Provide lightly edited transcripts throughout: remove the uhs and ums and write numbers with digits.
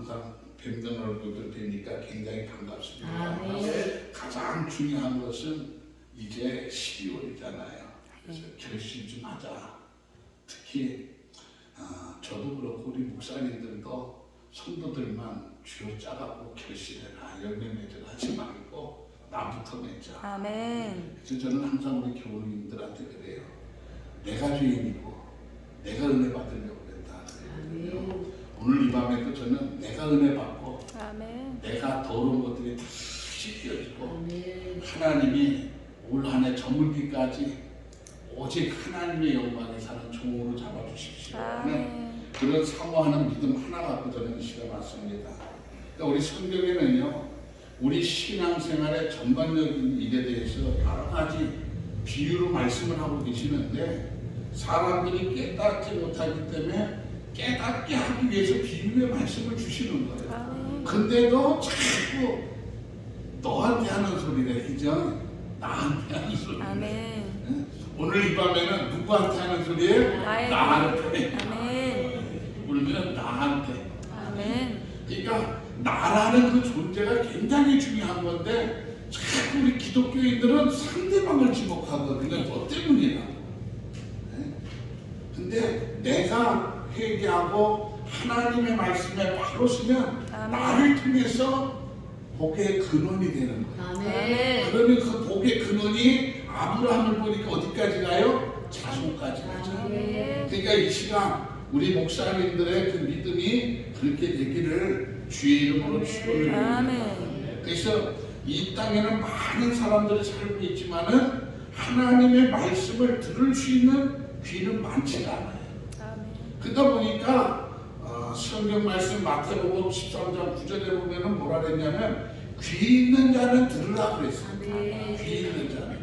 항상 뵙는 얼굴들 뵈니까 굉장히 반갑습니다. 아멘. 가장 중요한 것은 이제 12월이잖아요. 그래서 결심 좀 하자. 특히 저도 그렇고 우리 목사님들도 성도들만 쥐어 짜갖고 결심해라. 열매 맺으라 하지 말고 나부터 맺자. 아멘. 그래서 저는 항상 우리 교우님들한테 그래요. 내가 주인이고 내가 은혜 받으려고 그랬다. 아멘. 오늘 이 밤에도 저는 내가 은혜 받고 아멘. 내가 더러운 것들이 다 씻겨지고 아멘. 하나님이 올 한 해 저물기까지 오직 하나님의 영광에 사는 종으로 잡아주십시오. 아멘. 그런 사모하는 믿음 하나 갖고 저는 이 시간 왔습니다. 그러니까 우리 성경에는요, 우리 신앙생활의 전반적인 일에 대해서 여러 가지 비유로 말씀을 하고 계시는데 사람들이 깨닫지 못하기 때문에 깨닫게 하기 위해서 비유의 말씀을 주시는 거예요. 아멘. 근데도 자꾸 너한테 하는 소리래, 그죠? 나한테 하는 소리. 아멘. 오늘 이 밤에는 누구한테 하는 소리예요? 나한테. 아멘. 울면 나한테. 아멘. 그러니까 나라는 그 존재가 굉장히 중요한 건데 자꾸 우리 기독교인들은 상대방을 지목하거든요. 너 때문이라고. 근데 내가 회개하고 하나님의 말씀에 바로 서면 아멘. 나를 통해서 복의 근원이 되는 거예요. 아멘. 그러면 그 복의 근원이 아브라함을 보니까 어디까지 가요? 자손까지 가죠. 아멘. 그러니까 이 시간 우리 목사님들의 그 믿음이 그렇게 되기를 주의 이름으로 축원을 드립니다. 아멘. 그래서 이 땅에는 많은 사람들이 살고 있지만은 하나님의 말씀을 들을 수 있는 귀는 많지가 않아요. 아멘. 그러다 보니까 성경 말씀 마태복음 13장 9절에 보면은 뭐라 그랬냐면 귀 있는 자는 들으라 그랬어요. 아멘. 귀 있는 자는.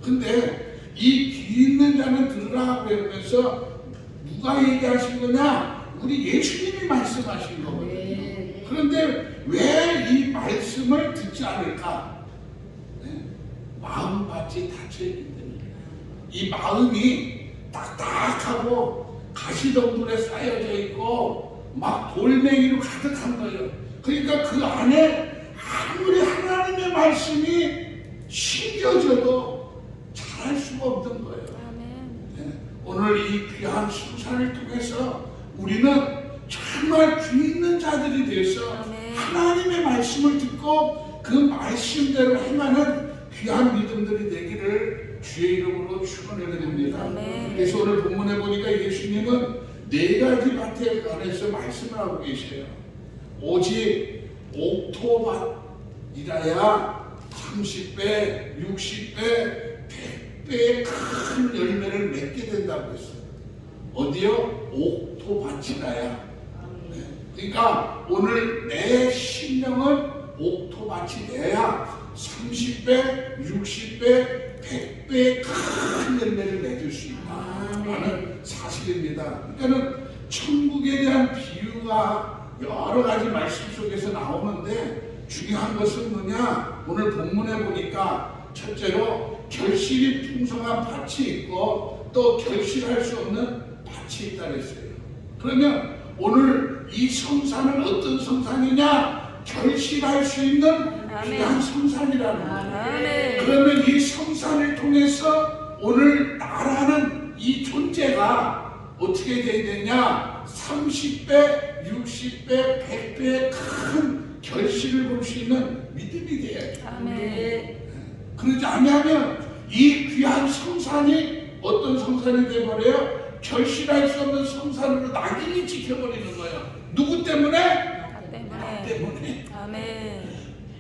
근데 이 귀 있는 자는 들으라 그러면서 누가 얘기하신 거냐? 우리 예수님이 말씀하신 거거든요. 아멘. 그런데 왜 이 말씀을 듣지 않을까? 마음밭이 닫혀있기 때문에 이 마음이 딱딱하고 가시덤불에 쌓여져 있고 막 돌멩이로 가득한 거예요. 그러니까 그 안에 아무리 하나님의 말씀이 심겨져도 잘할 수가 없는 거예요. 아멘. 오늘 이 귀한 수산을 통해서 우리는 정말 귀 있는 자들이 돼서 아멘. 하나님의 말씀을 듣고 그 말씀대로 행하는 귀한 믿음들이 되기를 주의 이름으로 축원을 드립니다. 아멘. 그래서 오늘 본문에 보니까 예수님은 네 가지 밭에 관해서 말씀을 하고 계세요. 오직 옥토밭이라야 30배, 60배, 100배의 큰 열매를 맺게 된다고 했어요. 어디요? 옥토밭이라야. 그러니까 오늘 내 심령은 옥토밭이 돼야 30배, 60배, 100배의 큰 열매를 맺을 수 있다는 사실입니다. 그러니까 천국에 대한 비유가 여러 가지 말씀 속에서 나오는데 중요한 것은 뭐냐? 오늘 본문에 보니까 첫째로 결실이 풍성한 밭이 있고 또 결실할 수 없는 밭이 있다 그랬어요. 그러면 오늘 이 성산은 어떤 성산이냐? 결실할 수 있는 귀한 성산이라는 거예요. 아멘. 그러면 이 성산을 통해서 오늘 나라는 이 존재가 어떻게 돼야 되냐? 30배, 60배, 100배의 큰 결실을 볼 수 있는 믿음이 돼야죠. 아멘. 그러지 않으면 이 귀한 성산이 어떤 성산이 되어버려요? 결실할 수 없는 성산으로 낙인이 찍혀버리는 거예요. 누구 때문에? 나 나 때문에. 때문에. 아멘.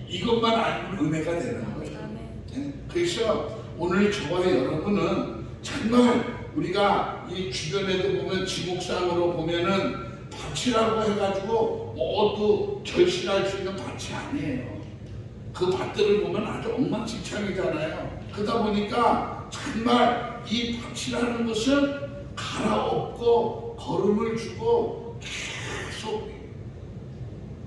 이것만 알면 은혜가 되는 거예요. 아멘. 그래서 오늘 저와 여러분은 정말 우리가 이 주변에도 보면 지목상으로 보면은 밭이라고 해가지고 모두 결실할 수 있는 밭이 아니에요. 그 밭들을 보면 아주 엉망진창이잖아요. 그러다 보니까 정말 이 밭이라는 것은 갈아엎고 거름을 주고 계속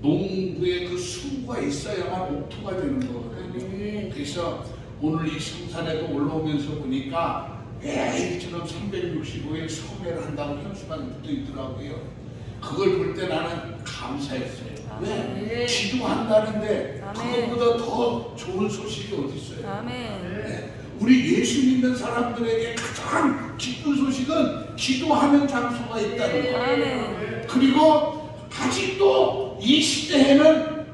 농부의 그 수고가 있어야만 옥토가 되는 거거든요. 그래서 오늘 이 성산에도 올라오면서 보니까 매일처럼 365일 성회를 한다고 현수막이 붙어 있더라고요. 그걸 볼 때 나는 감사했어요. 왜? 네. 기도한다는데 아멘. 그것보다 더 좋은 소식이 어디 있어요? 아멘. 네. 우리 예수 믿는 사람들에게 가장 기쁜 소식은 기도하는 장소가 있다는 거예요. 아멘. 그리고 아직도 이 시대에는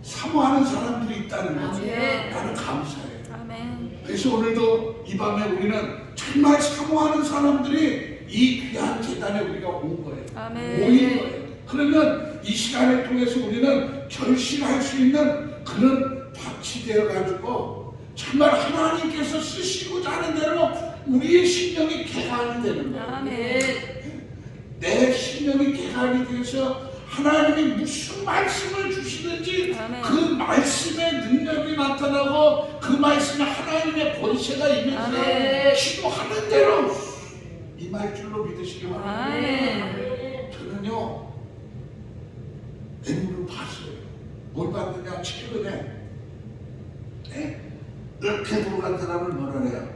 사모하는 사람들이 있다는 거죠. 아멘. 나는 감사해요. 아멘. 그래서 오늘도 이 밤에 우리는 정말 사모하는 사람들이 이 귀한 재단에 우리가 온 거예요. 아멘. 모인 거예요. 그러면 이 시간을 통해서 우리는 결실할 수 있는 그런 밭이 되어가지고 정말 하나님께서 쓰시고자 하는 대로 우리의 심령이 개간이 되는 거예요. 아멘. 내 심령이 개간이 되어서 하나님이 무슨 말씀을 주시든지 아멘. 그 말씀의 능력이 나타나고 그 말씀에 하나님의 권세가 임해서 아멘. 기도하는 대로 임할 줄로 믿으시기 바랍니다. 아멘. 저는요 내 눈으로 봤어요. 뭘 봤느냐? 최근에 이렇게 돌아간 사람을 뭐라 그래요?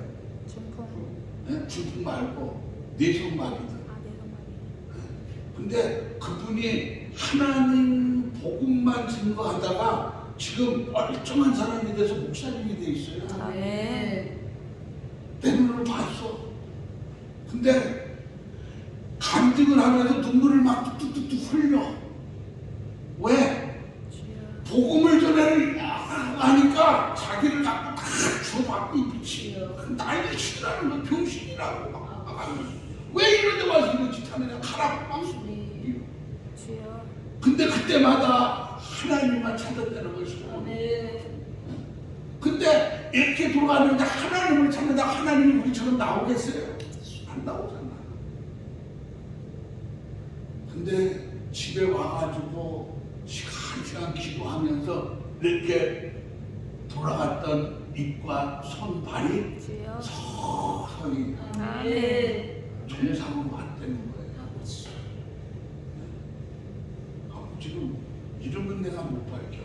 중풍. 중풍 말고 뇌성마비들. 아, 내가 말이야. 근데 그분이 하나님 복음만 증거하다가 지금 멀쩡한 사람이 돼서 목사님이 돼 있어요. 아멘. 내 눈으로 봤어. 근데 간증을 하면서 눈물을 막 뚝뚝뚝 흘려. 왜? 주여. 복음을 전하려고 하니까 자기를 갖고 다 줘받고 미치. 난리 치더라는 거 병신이라고 막. 왜 이런 데 와서 이런 짓 하느냐. 가라고 막. 주여. 근데 그때마다 하나님만 찾았다는 것이고. 아멘. 근데 이렇게 돌아가는데 하나님을 찾는다. 하나님이 우리처럼 나오겠어요? 안 나오잖아. 근데 집에 와가지고 시간 기도하면서 이렇게 돌아갔던 입과 손, 발이 주여. 서서히 아멘. 정상으로 왔다는 거예요. 지금 이름은 내가 못 밝혀.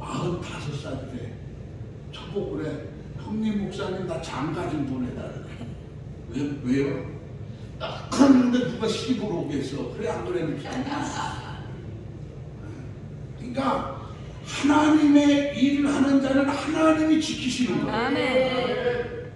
45살 때 저보고 그래. 형님 목사님 나 장가 좀 보내달래. 왜요? 딱 그러는데 누가 시집을 오겠어. 그래 안 그래 목사님? 그러니까 하나님의 일을 하는 자는 하나님이 지키시는 거예요. 아멘.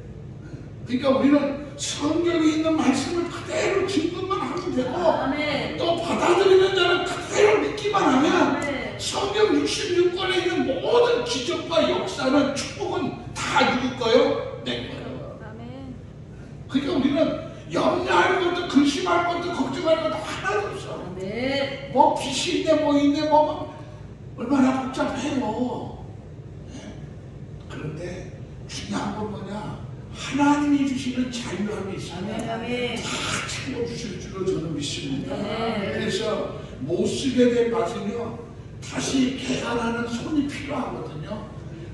그러니까 우리는 성경에 있는 말씀을 그대로 증거만 하면 되고 아멘. 또 받아들이는 자는 그대로 믿기만 하면 아멘. 성경 66권에 있는 모든 기적과 역사는 축복은 다 누구 거요? 내 거예요. 아멘. 그러니까 우리는 염려할 것도 근심할 것도 걱정할 것도 하나도 없어. 아멘. 뭐 빚이 있네 뭐 있네 뭐 얼마나 복잡해요. 네. 그런데 중요한 건 뭐냐? 하나님이 주시는 자유함이 있으면 아멘. 다 채워주실 줄로 저는 믿습니다. 네. 그래서 못 쓰게 된 밭은요 다시 개간하는 손이 필요하거든요.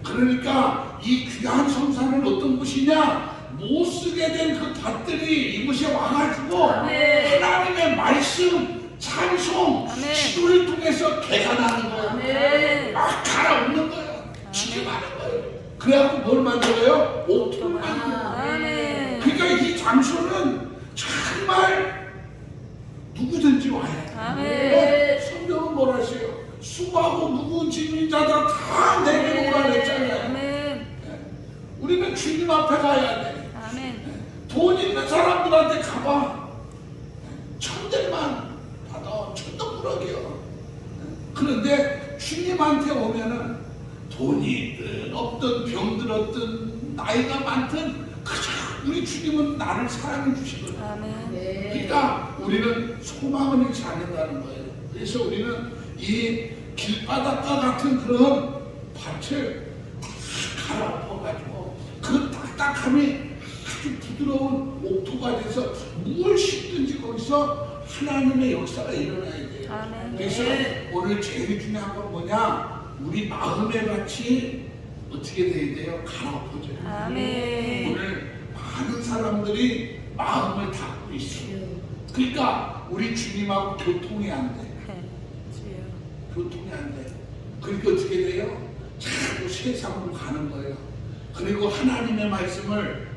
그러니까 이 귀한 성산은 어떤 곳이냐? 못 쓰게 된 그 밭들이 이곳에 와가지고 아멘. 하나님의 말씀, 찬송, 아멘. 기도를 통해서 개간하는 거예요. 아멘. 막 갈아엎는 거예요. 지켜가는 거예요. 그래갖고 뭘 만들어요? 옥토를 만들어요. 아멘. 그러니까 이 장소는 정말 누구든지 와요. 아멘. 성경은 뭐라 하세요? 수고하고 무거운 짐진 자들 다 내게 오라 그랬잖아요. 아멘. 우리는 주님 앞에 가야 돼. 아멘. 돈 있는 사람들한테 가봐. 천대만 받아. 천덕꾸러기요. 그런데 주님한테 오면은 돈이 있든 없든 병들었든 나이가 많든 그저 우리 주님은 나를 사랑해 주시거든. 아멘. 그러니까 우리는 소망을 잃지 않는다는 거예요. 그래서 우리는 이 길바닥과 같은 그런 밭을 갈아엎어가지고 그 딱딱함이 아주 부드러운 옥토가 돼서 무엇을 심든지 거기서 하나님의 역사가 일어나야 돼요. 아멘. 그래서 오늘 제일 중요한 건 뭐냐? 우리 마음의 밭이 어떻게 돼야 돼요? 갈아엎어져요. 아멘. 오늘 많은 사람들이 마음을 닫고 있어요. 그러니까 우리 주님하고 교통이 안 돼. 주여. 교통이 안 돼. 그러니까 어떻게 돼요? 자꾸 세상으로 가는 거예요. 그리고 하나님의 말씀을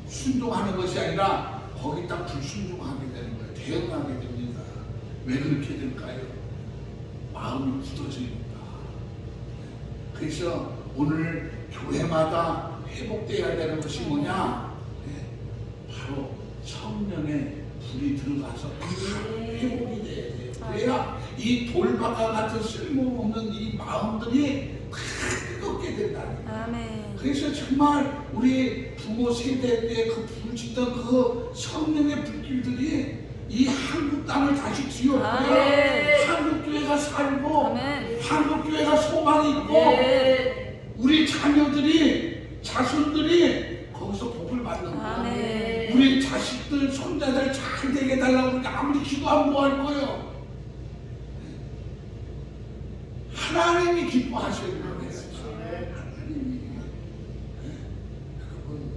순종하는 것이 아니라 거기다 불순종하게 되는 거예요. 대응하게 됩니다. 왜 그렇게 될까요? 마음이 굳어지니까. 그래서 오늘 교회마다 회복되어야 되는 것이 뭐냐? 바로 성령의 불이 들어가서 회복이 돼야 돼요. 그래야 이 돌박아 같은 쓸모없는 이 마음들이 뜨겁게 된다. 아멘. 그래서 정말 우리 부모 세대 때 그 불짓던 그 성령의 불길들이 이 한국 땅을 다시 뒤엎고요. 아멘. 한국 교회가 살고 아멘. 한국 교회가 소망이 있고 네. 우리 자녀들이 자손들이 거기서 복을 받는 거야. 아멘. 우리 자식들 손자들 잘 되게 해달라고 그러니까 아무리 기도하면 뭐 할 거예요? 하나님이 기뻐하셔야 돼요. 하나님이. 여러분,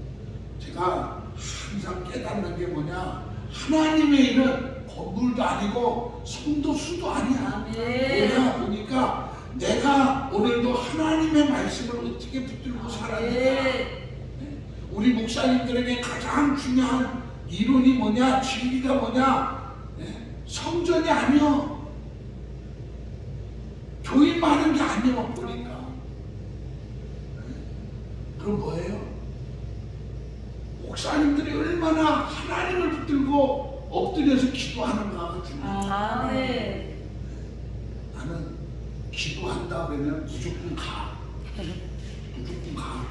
제가 항상 깨닫는 게 뭐냐? 하나님의 일은 건물도 아니고 성도 수도 아니야. 뭐냐 보니까 내가 오늘도 하나님의 말씀을 어떻게 붙들고 살았는가. 우리 목사님들에게 가장 중요한 이론이 뭐냐? 진리가 뭐냐? 성전이 아니요. 교인 많은 게 아니요. 보니까. 그럼 뭐예요? 목사님들이 얼마나 하나님을 붙들고 엎드려서 기도하는가가 중요해요. 아멘. 나는 기도한다 그러면 무조건 가. 무조건 가.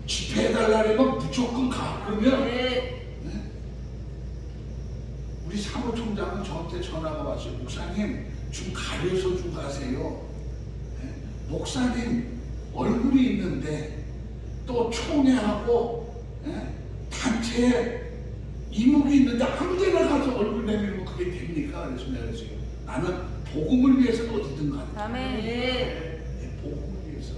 집회해달라 그러면 무조건 가. 그러면 네. 우리 사무총장은 저한테 전화가 왔어요. 목사님 좀 가려서 좀 가세요. 목사님 얼굴이 있는데 또 총회하고 단체에 이목이 있는데 아무데나 가서 얼굴 내밀면 그게 됩니까? 그래서 내가 그랬어요. 나는 복음을 위해서는 어디든 간다. 아멘. 네. 복음을 위해서.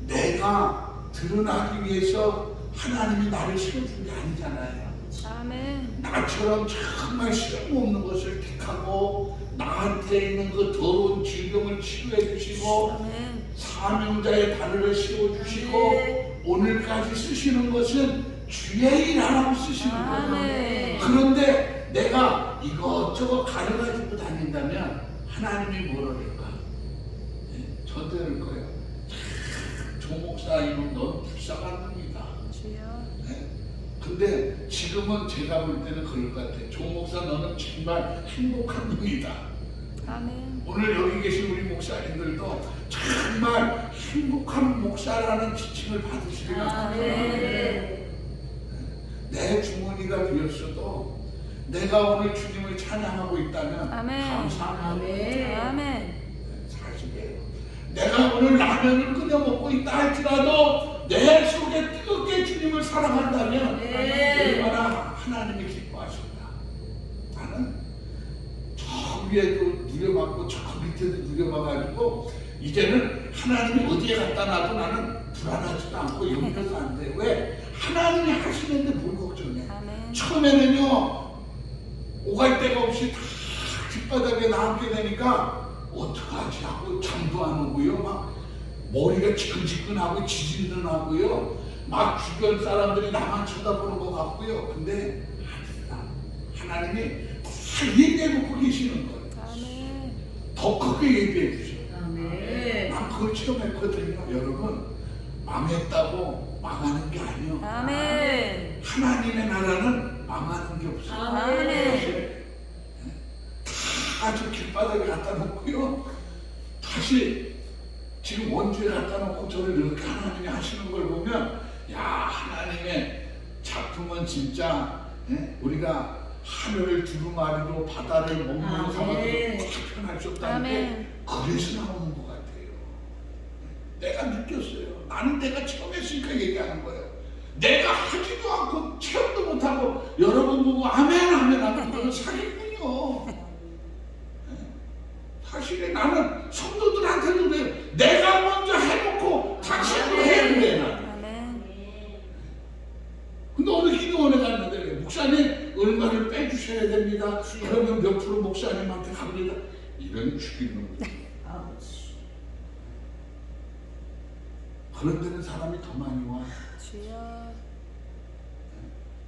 내가 드러나기 위해서 하나님이 나를 세워준 게 아니잖아요. 아멘. 나처럼 정말 쓸모없는 것을 택하고 나한테 있는 그 더러운 질병을 치료해 주시고 아멘. 사명자의 바늘을 씌워주시고 오늘까지 쓰시는 것은 주의 일 하라고 쓰시는 거예요. 아멘. 그런데 내가 이것저것 가려가지고 다닌다면 하나님이 뭐라 그럴까? 저한테 그럴 거예요. 조 목사 이놈 넌 불쌍한 놈이다. 주여. 근데 지금은 제가 볼 때는 그럴 것 같아요. 조 목사 너는 정말 행복한 놈이다. 아멘. 오늘 여기 계신 우리 목사님들도 정말 행복한 목사라는 지칭을 받으시리라. 아멘. 내 주머니가 비었어도 내가 오늘 주님을 찬양하고 있다면 아멘. 감사합니다. 아멘. 사실이에요. 내가 오늘 라면을 끓여 먹고 있다 할지라도 내 속에 뜨겁게 주님을 사랑한다면 네. 얼마나 하나님이 기뻐하실까. 나는 저 위에도 누려봤고 저 밑에도 누려봐가지고 이제는 하나님이 어디에 갖다 놔도 나는 불안하지도 않고 염려도 안 돼. 왜? 하나님이 하시는데 뭘 걱정해. 아멘. 처음에는요 오갈 데가 없이 다 뒷바닥에 나앉게 되니까 어떡하지 하고 잠도 안 오고요. 막 머리가 지끈지끈하고 지진도 나고요. 막 주변 사람들이 나만 쳐다보는 것 같고요. 근데 하나님이 다 예비해 놓고 계시는 거예요. 아멘. 더 크게 예비해 주셔요. 아멘. 난 그걸 체험했거든요. 여러분 망했다고 망하는 게 아니에요. 아멘. 하나님의 나라는 망하는 게 없어요. 아멘. 다 저 길바닥에 갖다 놓고요. 다시 지금 원주에 갖다 놓고 저를 이렇게 하나님이 하시는 걸 보면 야 하나님의 작품은 진짜 우리가 하늘을 두루마리로 바다를 먹는 가마도 다 표현할 수 없다는 게 그래서 나오는 것 같아요. 내가 느꼈어요. 나는 내가 처음 했으니까 얘기하는 거예요. 내가 하지도 않고 체험도 못하고 여러분 보고 아멘 아멘 하면 그건 사기꾼이요. 사실은 나는 성도들한테도 그래요. 내가 먼저 해놓고 당신도 해야 돼. 아멘. 근데 어느 기도원에 갔는데 목사님 얼마를 빼주셔야 됩니다. 그러면 몇 프로 목사님한테 갑니다. 이런 죽이는 거예요. 그런 데는 사람이 더 많이 와. 주여.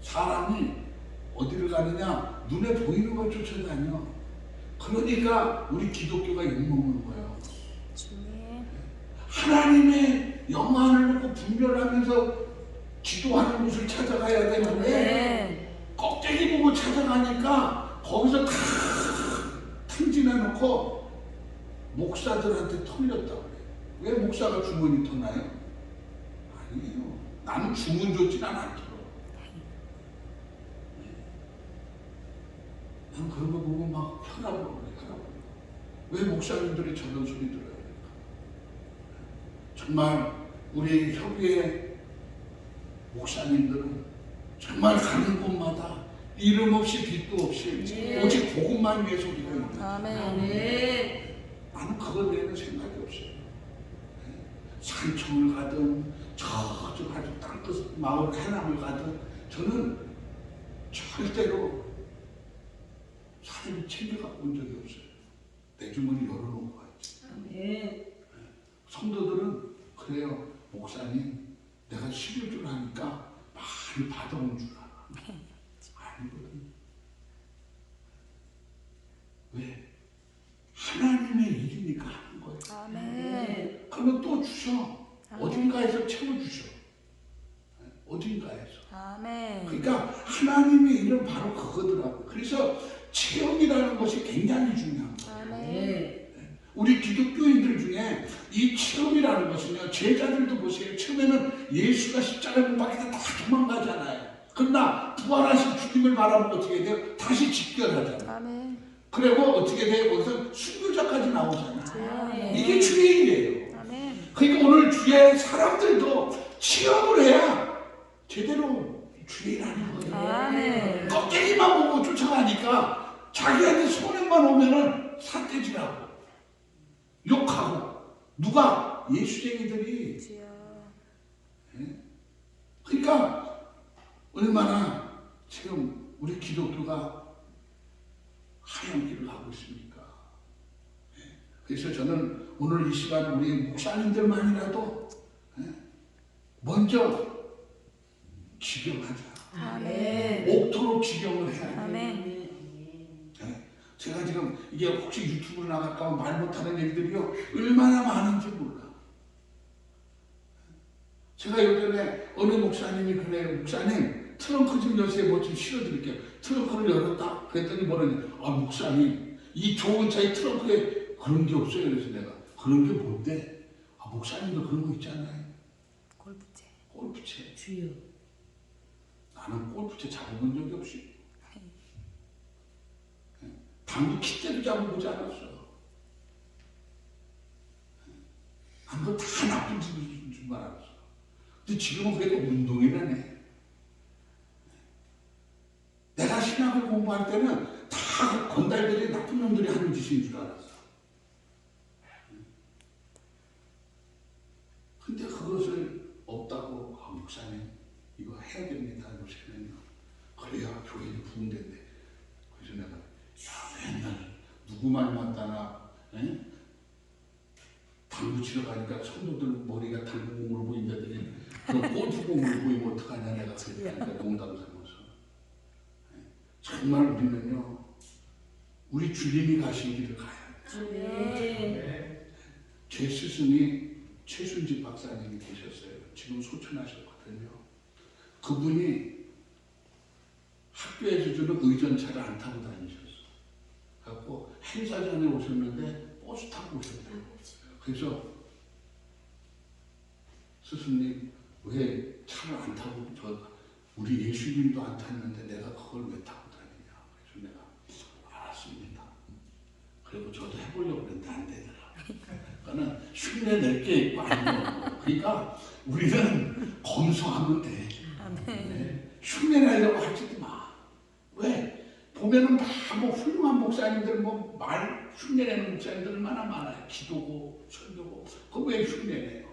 사람이 어디를 가느냐? 눈에 보이는 걸 쫓아다녀. 그러니까 우리 기독교가 욕먹는 거예요. 주님. 하나님의 영안을 놓고 분별하면서 기도하는 곳을 찾아가야 되는데 아멘. 껍데기 보고 찾아가니까 거기서 다 탕진해 놓고 목사들한테 털렸다고 그래요. 왜 목사가 주머니 터나요? 아니에요. 나는 주문 줬진 않더라. 난 그런 거 보고 막 혈압을 오래. 왜 목사님들이 저런 소리 들어야 될까? 정말 우리 협의회 목사님들은 정말 가는 곳마다 이름 없이 빛도 없이 오직 복음만 위해 소리가 있는. 아멘. 아멘. 나는 그걸 내는 생각이 없어요. 산청을 가든 저쪽 아주 땅끝 마을 해남을 가든 저는 절대로 사람을 챙겨갖고 온 적이 없어요. 내 주머니 열어놓고 가야지. 아멘. 성도들은 그래요. 목사님 내가 11줄 하니까 많이 받아온 줄 알아. 아니거든. 왜? 하나님의 일이니까 하는 거예요. 아멘. 그러면 또 주셔. 어딘가에서 채워주셔. 어딘가에서. 아멘. 그러니까 하나님의 일은 바로 그거더라고요. 그래서 체험이라는 것이 굉장히 중요한 거예요. 아멘. 우리 기독교인들 중에 이 체험이라는 것은요, 제자들도 보세요. 처음에는 예수가 십자가에 못 박혀서 다 도망가잖아요. 그러나 부활하신 주님을 바라보고 어떻게 돼요? 다시 집결하잖아요. 아멘. 그리고 어떻게 돼요? 거기서 순교자까지 나오잖아요. 아멘. 이게 주의 일이에요. 아멘. 그러니까 오늘 주의 사람들도 체험을 해야 제대로 주의 일하는 거예요. 아멘. 껍데기만 보고 쫓아가니까 자기한테 손해만 오면은 삿대질하고 욕하고. 누가? 예수쟁이들이. 주여. 그러니까 얼마나 지금 우리 기독교가 하얀 길을 가고 있습니까? 그래서 저는 오늘 이 시간 우리 목사님들만이라도 먼저 지경하자. 아멘. 옥토록 지경을 해야 돼요. 아멘. 제가 지금 이게 혹시 유튜브로 나갈까 말 못하는 얘기들이요 얼마나 많은지 몰라. 제가 예전에 어느 목사님이 그래요. 목사님 트렁크 좀 여세요. 뭐 좀 실어드릴게요. 트렁크를 열었다. 그랬더니 뭐라냐. 아 목사님 이 좋은 차에 트렁크에 그런 게 없어요. 그래서 내가 그런 게 뭔데? 아 목사님도 그런 거 있잖아요. 골프채. 골프채. 주여. 나는 골프채 잡아본 적이 없이. 당구 킥대도 잡아보지 않았어. 그거 다 나쁜 줄 알았어. 근데 지금은 그래도 운동이라네. 내가 신학을 공부할 때는 다 건달들이 나쁜 놈들이 하는 짓인 줄 알았어. 근데 그것을 없다고, 아, 목사님, 이거 해야 됩니다. 요새는요. 그래야 교회는 부흥된대. 그래서 내가, 야, 맨날 누구 말 맞다나, 당구 치러 가니까 성도들 머리가 당구공으로 보인다더니 그럼 골프공으로 보이면 어떡하냐 내가 그러니까 농담 삼아서. 정말 우리는요 우리 주님이 가신 길을 가야 돼. 제 스승이 최순집 박사님이 계셨어요. 지금 소천하셨거든요. 그분이 학교에서 주는 의전차를 안 타고 다니셨어. 그래갖고 행사장에 오셨는데 버스 타고 오셨대요. 그래서 스승님 왜 차를 안 타고 우리 예수님도 안 탔는데 내가 그걸 왜 타고 다니냐. 그래서 내가 알았습니다. 그리고 저도 해보려고 했는데 안 되더라고요. 그거는 흉내 낼 게 있고 아니고. 그러니까 우리는 검소하면 돼. 흉내 내려고 하지도 마. 왜? 보면은 뭐 훌륭한 목사님들 말 흉내내는 목사님들 얼마나 많아요. 기도고 설교고 그거 왜 흉내내요?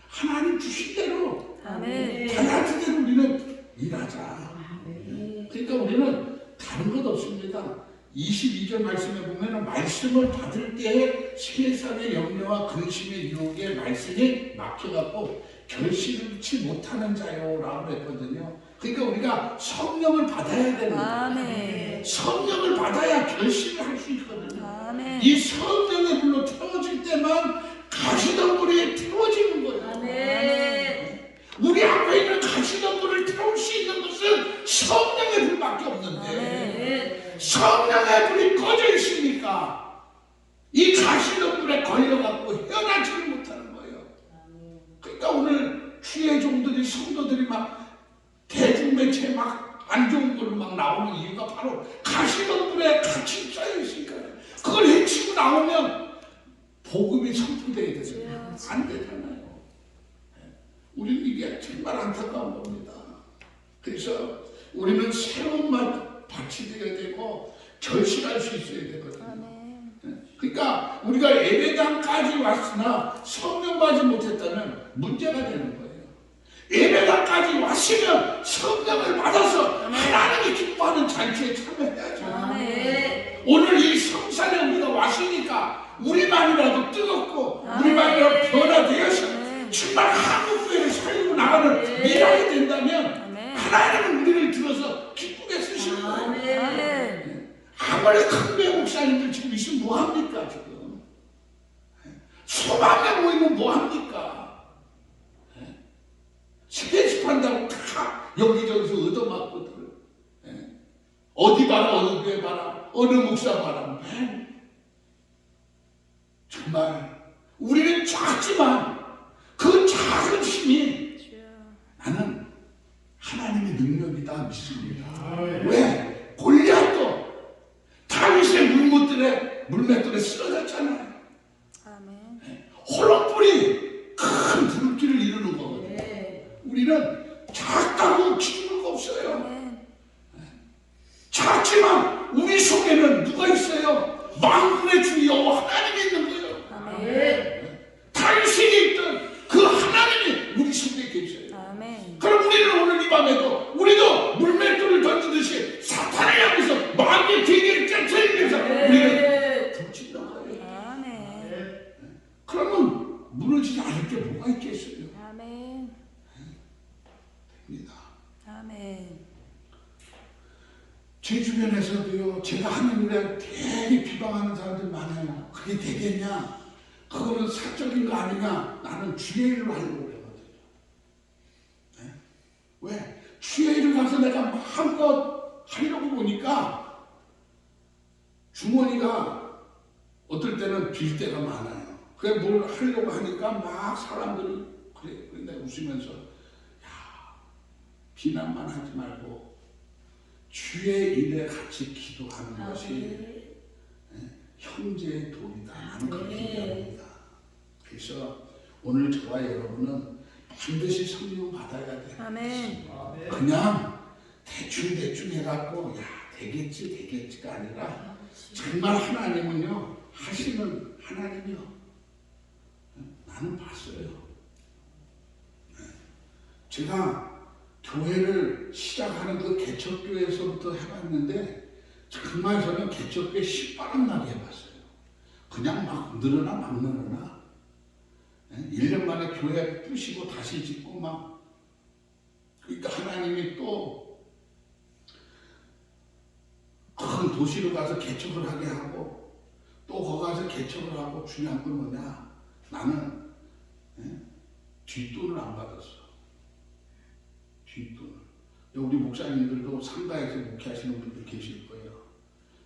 하나님 주신 대로 달라지대로 우리는 일하자. 그러니까 우리는 다른 것 없습니다. 22절 말씀에 보면은 말씀을 받을 때에 세상의 염려와 근심의 유혹에 말씀이 막혀갖고 결실치 못하는 자요 라고 했거든요. 그러니까 우리가 성령을 받아야 되는 거예요. 아멘. 성령을 받아야 결심을 할 수 있거든요. 아멘. 이 성령의 불로 태워질 때만 가시덤불이 태워지는 거예요. 아멘. 우리 앞에 있는 가시덤불을 태울 수 있는 것은 성령의 불밖에 없는데 아멘. 성령의 불이 꺼져 있으니까 이 가시덤불에 걸려갖고 헤어나지를 못하는 거예요. 그러니까 오늘 주의 종들이 성도들이 막 대중매체에 막 안 좋은 걸로 막 나오는 이유가 바로 가시덤불에 같이 쌓여 있으니까 그걸 해치고 나오면 복음이 선포되어야 되잖아요. 안 되잖아요. 우리는 이게 정말 안타까운 겁니다. 그래서 우리는 새로운 밭이 되어야 되고 결실할 수 있어야 되거든요. 아멘. 그러니까 우리가 예배당까지 왔으나 성령 받지 못했다면 문제가 되는 거예요. 예배당까지 왔으면 성령을 받아서 하나님이 기뻐하는 잔치에 참여해야죠. 아멘. 오늘 이 성산에 우리가 왔으니까 우리만이라도 뜨겁고 우리만이라도 변화되어서 정말 한국교회를 살리고 나가는 일하게 된다면 하나님은 우리를 들어서 기쁘게 쓰실 거예요. 아멘. 아무리 큰 목사님들 지금 있으면 뭐합니까 지금? 소망에 모이면 뭐합니까? 스케치판다고 다 여기저기서 얻어맞고들 어디 봐라 어느 교회 봐라 어느 목사 봐라 정말 우리는 작지만 그 작은 힘이 나는 하나님의 능력이다 믿습니다. 왜? 골리앗도 다윗의 물맷돌에 쓰러졌잖아요. 호롱불이 큰 불길을 이루는 거거든요. 우리는 작다고 기죽을 거 없어요. 작지만 우리 속에는 누가 있어요? 만군의 주 여호와 하나님이 있는 거예요. 당신이 있던 그 하나님이 우리 속에 계셔요. 그럼 우리는 오늘 이 밤에도 우리도 물맷돌을 던지듯이 사탄을 향해서 마귀의 계계를 깨트리면서 우리는 던진다는 거예요. 그러면 무너지지 않을 게 뭐가 있겠어요? 아멘. 제 주변에서도요, 제가 하는 일에 되게 비방하는 사람들 많아요. 그게 되겠냐? 그거는 사적인 거 아니냐? 나는 주의 일로 하려고 그러거든요. 네? 왜? 주의 일을 가서 내가 마음껏 하려고 보니까 주머니가 어떨 때는 빌 때가 많아요. 그래 뭘 하려고 하니까 막 사람들이 그래 내가 웃으면서 비난만 하지 말고 주의 일에 같이 기도하는 것이 형제의 도리다. 나는 그렇게 생각합니다. 그래서 오늘 저와 여러분은 반드시 성령 받아야 돼. 아멘. 그냥 대충 해갖고 야 되겠지가 아니라 정말 하나님은요 하시는 하나님이요. 나는 봤어요. 제가 교회를 시작하는 그 개척교회에서부터 해봤는데 정말 저는 개척교회 신바람나게 해봤어요. 그냥 막 늘어나 막 늘어나 1년 만에 교회 부시고 다시 짓고 막 그러니까 하나님이 또 큰 도시로 가서 개척을 하게 하고 또 거기 가서 개척을 하고 중요한 건 뭐냐 나는 뒷돈을 안 받았어. 뒷돈을. 우리 목사님들도 상가에서 목회하시는 분들 계실 거예요.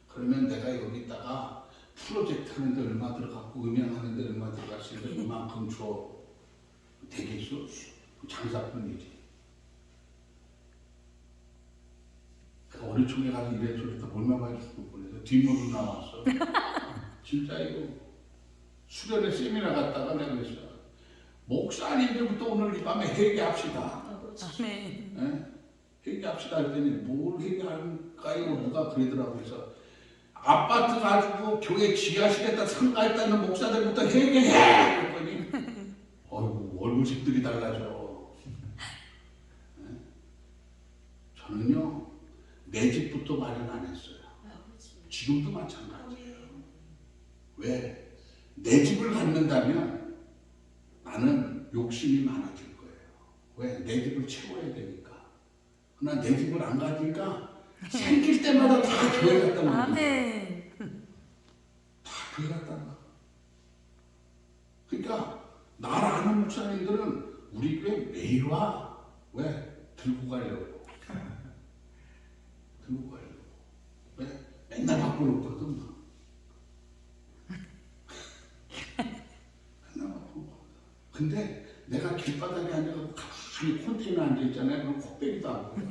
그러면 내가 여기다가 프로젝트 하는데 얼마 들어갔고 음향하는데 얼마 들어갔으니까 이만큼 줘. 되겠어? 장사꾼이지. 어느 총에 가서 이래저래 얼마나 주고 그래서 뒷문으로 나왔어. 진짜 이거 수련회 세미나 갔다가 내가 그랬어. 목사님들부터 오늘 이 밤에 회개합시다. 아멘. 네? 회개합시다 했더니 뭘 회개할까요? 누가 그러더라고. 그래서 아파트 가지고 교회 지하실에다 상가했다는 목사들부터 회개해! 그랬더니 어이구 얼굴색들이 달라져. 네? 저는요 내 집부터 마련 안 했어요. 지금도 마찬가지예요. 왜? 내 집을 갖는다면 나는 욕심이 많아질 거예요. 왜? 내 집을 채워야 되니까. 그러나 내 집을 안 가니까 생길 때마다 다 교회 갔다 나. 아멘. 다 교회 갔다 나. 그러니까 나를 아는 목사님들은 우리 교회 매일 와. 왜? 들고 가려고. 들고 가려고. 왜? 맨날 바꿔놓거든. 맨날 바꿔놓거든. 근데 내가 길바닥에 앉아서 가만히 컨테이너 앉아있잖아요. 그럼 코빼기도 안 보여.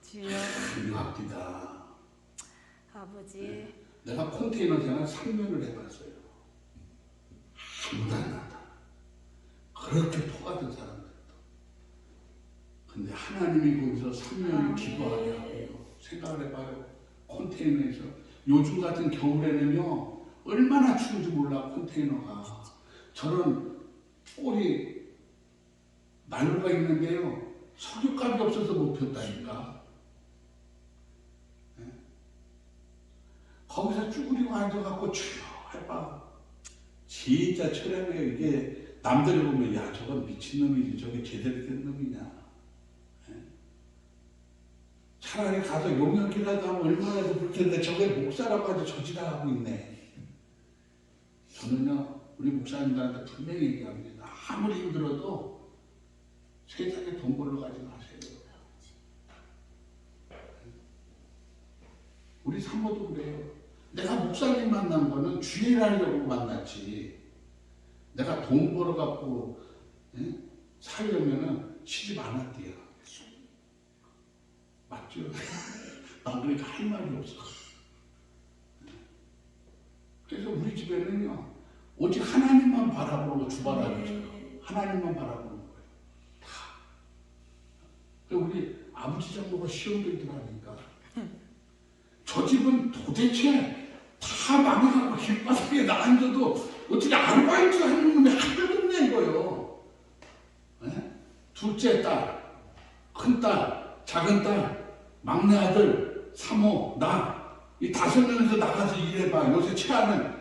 주여. 참 앞뒤다. 아버지. 내가 컨테이너 생활 3년을 해봤어요. 아무도 안 나다. 그렇게 토같은 사람들도. 근데 하나님이 거기서 3년을 기도하게 하고요. 생각을 해봐요. 컨테이너에서. 요즘 같은 겨울에는요. 얼마나 추운지 몰라 컨테이너가. 저런 꼴이 난로가 있는데요. 석유값이 없어서 못 폈다니까. 네? 거기서 쭈그리고 앉아갖고 주여 해봐. 진짜 철학이에요. 이게 남들이 보면 야 저건 미친놈이지 저게 제대로 된 놈이냐. 네? 차라리 가서 용역이라도 하면 얼마나 더 불쾌한데 저게 목사라고 하지 저지랄하고 있네. 저는요 우리 목사님들한테 분명히 얘기합니다. 아무리 힘들어도 세상에 돈 벌러 가지 마세요. 우리 사모도 그래요. 내가 목사님 만난 거는 주일 하려고 만났지. 내가 돈 벌어갖고 살려면은 시집 안 할게요. 맞죠? 난 그러니까 할 말이 없어. 그래서 우리 집에는요 오직 하나님만 바라보고 주바라보죠. 하나님만 바라보는 거예요. 다. 그리고 우리 아버지 장모가 시험 들더라니까. 저 집은 도대체 다 망해갖고 길바닥에 나 앉아도 어떻게 아르바이트 하는 놈이 한 명 없네 이거요. 네? 둘째 딸, 큰 딸, 작은 딸, 막내 아들, 사모, 나 이 5명에서 나가서 일해봐. 요새 최하는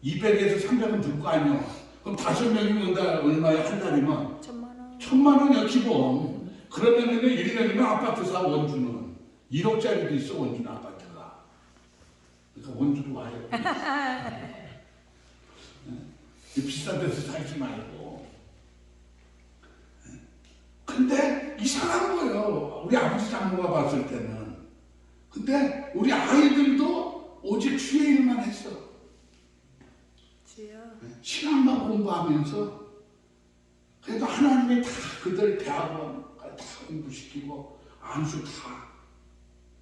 200에서 300은 들 거 아니야. 그럼 5명이면 얼마야 한 달이면? 1,000,000원. 1,000,000원이야 기본. 그러면은 1년이면 아파트 사 원주는 1억짜리도 있어 원주는 아파트가. 그러니까 원주로 와요. 비싼 데서 살지 말고. 근데 이상한 거예요. 우리 아버지 장모가 봤을 때는. 근데 우리 아이들도 오직 주의 일만 했어. 주여. 신앙만 공부하면서 그래도 하나님이 다 그들 대학원 다 공부시키고 안수 다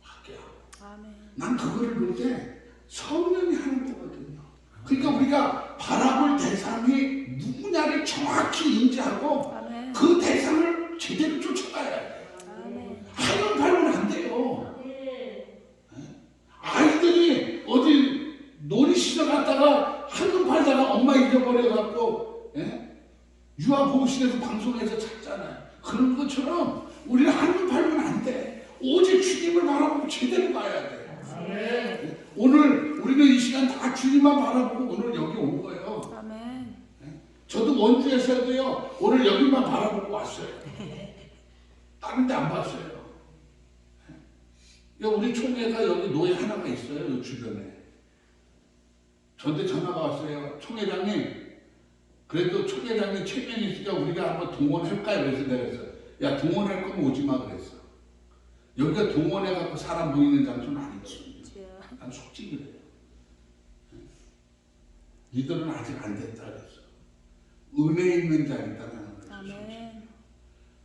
받게 하고. 아멘. 난 그거를 볼 때 성령이 하는 거거든요. 그러니까 우리가 바라볼 대상이 누구냐를 정확히 인지하고 아멘. 그 대상을 제대로 쫓아가야 돼요. 아멘. 하면 팔면 안 돼요. 아이들이 어디 놀이시설 갔다가 한눈 팔다가 엄마 잊어버려갖고 유아보호실에서 방송에서 찾잖아요. 그런 것처럼 우리는 한눈 팔면 안 돼. 오직 주님을 바라보고 제대로 가야 돼. 오늘 우리는 이 시간 다 주님만 바라보고 오늘 여기 온 거예요. 아멘. 저도 원주에서도요 오늘 여기만 바라보고 왔어요. 다른 데 안 봤어요. 우리 총회가 여기 노예 하나가 있어요. 이 주변에. 저한테 전화가 왔어요. 총회장님 그래도 총회장님 체면이 있으니까 우리가 한번 동원할까요? 그래서 내가 그랬어. 야 동원할 거면 오지 마 그랬어. 여기가 동원해갖고 사람 모이는 장소는 아니거든요. 난 솔직히 그래요. 니들은 아직 안 됐다 그랬어. 은혜 있는 자리다라는 거죠. 아멘.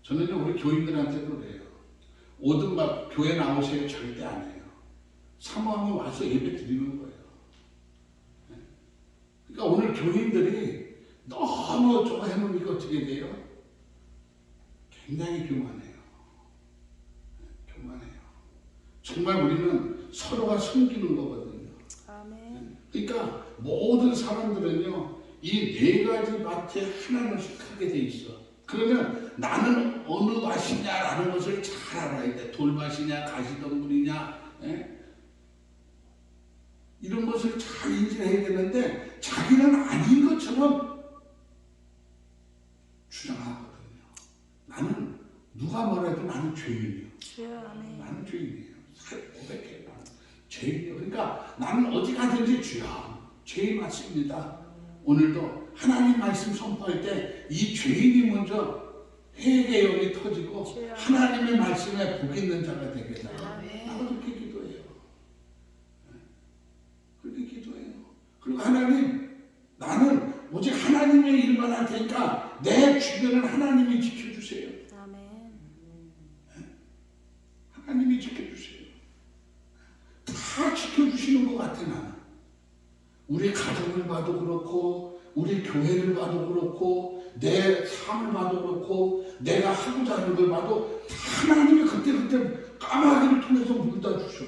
저는요 우리 교인들한테도 그래요. 오든 막 교회 나오세요 절대 안 해요. 사모하면 와서 예배 드리는 거예요. 그러니까 오늘 교인들이 너무 저거 해놓으니까 어떻게 돼요? 굉장히 교만해요. 교만해요. 정말 우리는 서로가 섬기는 거거든요. 아멘. 그러니까 모든 사람들은요 이 4가지 밭에 하나씩 하게 돼 있어. 그러면 나는 어느 밭이냐라는 것을 잘 알아야 돼. 돌밭이냐 가시덤불이냐 이런 것을 잘 인지해야 되는데 자기는 아닌 것처럼 주장하거든요. 나는 누가 뭐래도 나는 죄인이요. 죄인이에요. 고백해요. 나는 죄인이에요. 그러니까 나는 어디 가든지 주야 죄인 맞습니다. 오늘도 하나님 말씀 선포할 때 이 죄인이 먼저 회개의 영이 터지고 주여. 하나님의 말씀에 복 있는 자가 되게 해달라. 아멘. 나도 그렇게 기도해요. 그렇게 기도해요. 그리고 하나님, 나는 오직 하나님의 일만 할 테니까 내 주변을 하나님이 지켜주세요. 아멘. 하나님이 지켜주세요. 다 지켜주시는 것 같아 나는. 우리 가정을 봐도 그렇고 우리 교회를 봐도 그렇고 내 삶을 봐도 그렇고 내가 하고자 하는 걸 봐도 다 하나님이 그때그때 까마귀를 통해서 물다 주셔.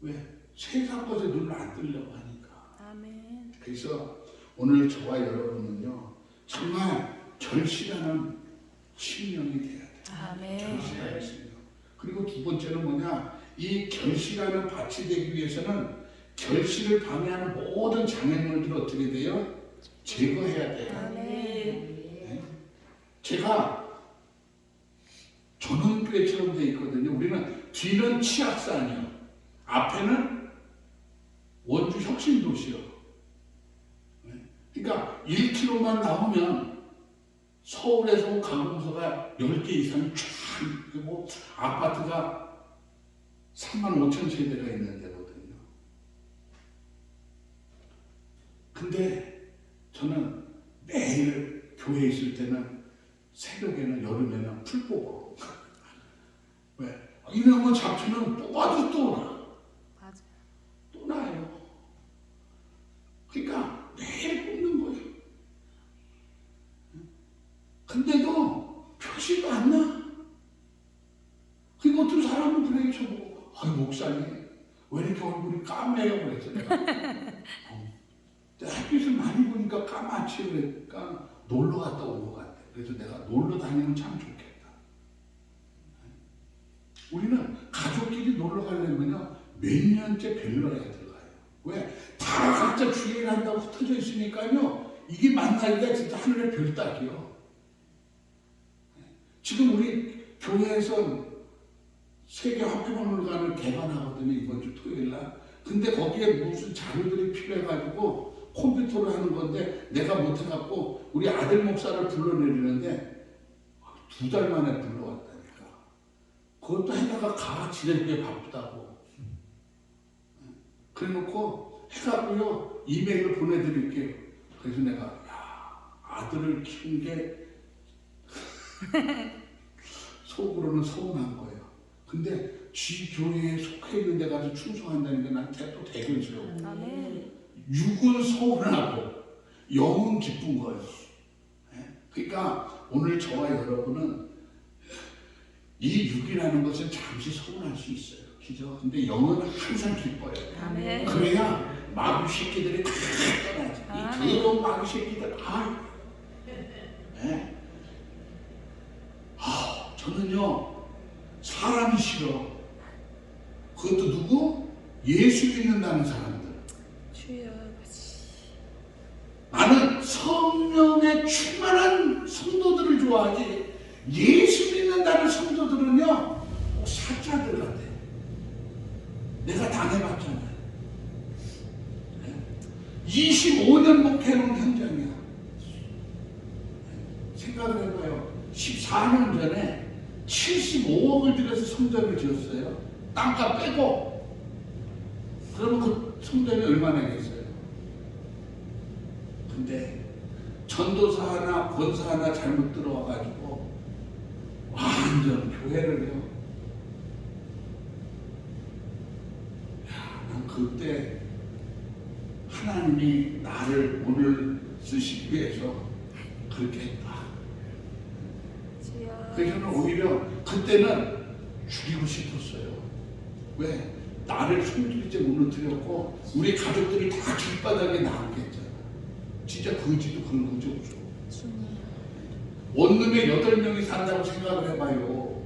왜? 세상 것에 눈을 안 뜨려고 하니까. 아멘. 그래서 오늘 저와 여러분은요 정말 절실하는 심령이 돼야 돼요. 아멘. 결실하는 심령. 그리고 두 번째는 뭐냐? 이 결실하는 밭이 되기 위해서는 결실을 방해하는 모든 장애물들을 어떻게 돼요? 제거해야 돼요. 아멘. 네? 제가 전원교회처럼 돼 있거든요. 우리는 뒤는 치악산이요. 앞에는 원주 혁신도시요. 네? 그러니까 1km만 나오면 서울에서 강동서가 10개 이상이 쫙 있고 아파트가 35,000세대가 있는 데거든요. 근데 저는 매일 교회에 있을 때는 새벽에는 여름에는 풀 뽑어. 왜? 이놈의 잡초는 뽑아도 또 나. 맞아요. 또 나요. 그러니까 매일 뽑는 거예요. 근데도 표시가 안 나. 그리고 어떤 사람은 그래 쳐보고 아이 목사님 왜 이렇게 얼굴이 까매요? 그랬어 내가. 햇빛을 많이 보니까 까맣지 그러니까 놀러 갔다 온 것 같아. 그래서 내가 놀러 다니면 참 좋겠다. 우리는 가족끼리 놀러 가려면요 몇 년째 별로야 들어가요. 왜? 다 각자 주행을 한다고 흩어져 있으니까요 이게 만나기가 진짜 하늘의 별 따기요. 지금 우리 교회에서 세계 화폐박물관을 개관하거든요 이번 주 토요일 날. 근데 거기에 무슨 자료들이 필요해가지고 컴퓨터로 하는 건데 내가 못해갖고 우리 아들 목사를 불러내리는데 2달 만에 불러왔다니까. 그것도 해다가 가 지내기에 바쁘다고. 그래놓고 해갖고요 이메일을 보내드릴게요. 그래서 내가 야 아들을 키운 게 속으로는 서운한 거예요. 근데 지 교회에 속해 있는 데 가서 충성한다는 게 나한테 또 대견스러워. 아멘. 육은 서운하고 영은 기쁜 거예요. 그러니까 오늘 저와 여러분은 이 육이라는 것은 잠시 서운할 수 있어요. 그죠? 근데 영은 항상 기뻐요. 아멘. 그래야 마귀 새끼들이 다 떠나지. 아멘. 이 더러운 마귀 새끼들 저는요 사람이 싫어. 그것도 누구? 예수 믿는다는 사람들. 주여 아버지. 나는 성령에 충만한 성도들을 좋아하지 예수 믿는다는 성도들은요 꼭 사자들 같아. 내가 당해봤잖아요. 25년 목회는 현장이야. 생각을 해봐요. 14년 전에 75억을 들여서 성전을 지었어요. 땅값 빼고. 그러면 그 성전이 얼마나겠어요? 근데 전도사 하나 권사 하나 잘못 들어와가지고 완전 교회를 해요. 난 그때 하나님이 나를 오늘 쓰시기 위해서 그렇게 했다. 주여. 그래서 저는 오히려 그때는 죽이고 싶었어요. 왜? 나를 손들이지 무너뜨렸고 우리 가족들이 다 길바닥에 나오겠잖아. 진짜 거지도 그런 거죠. 주님. 원룸에 8명이 산다고 생각을 해봐요.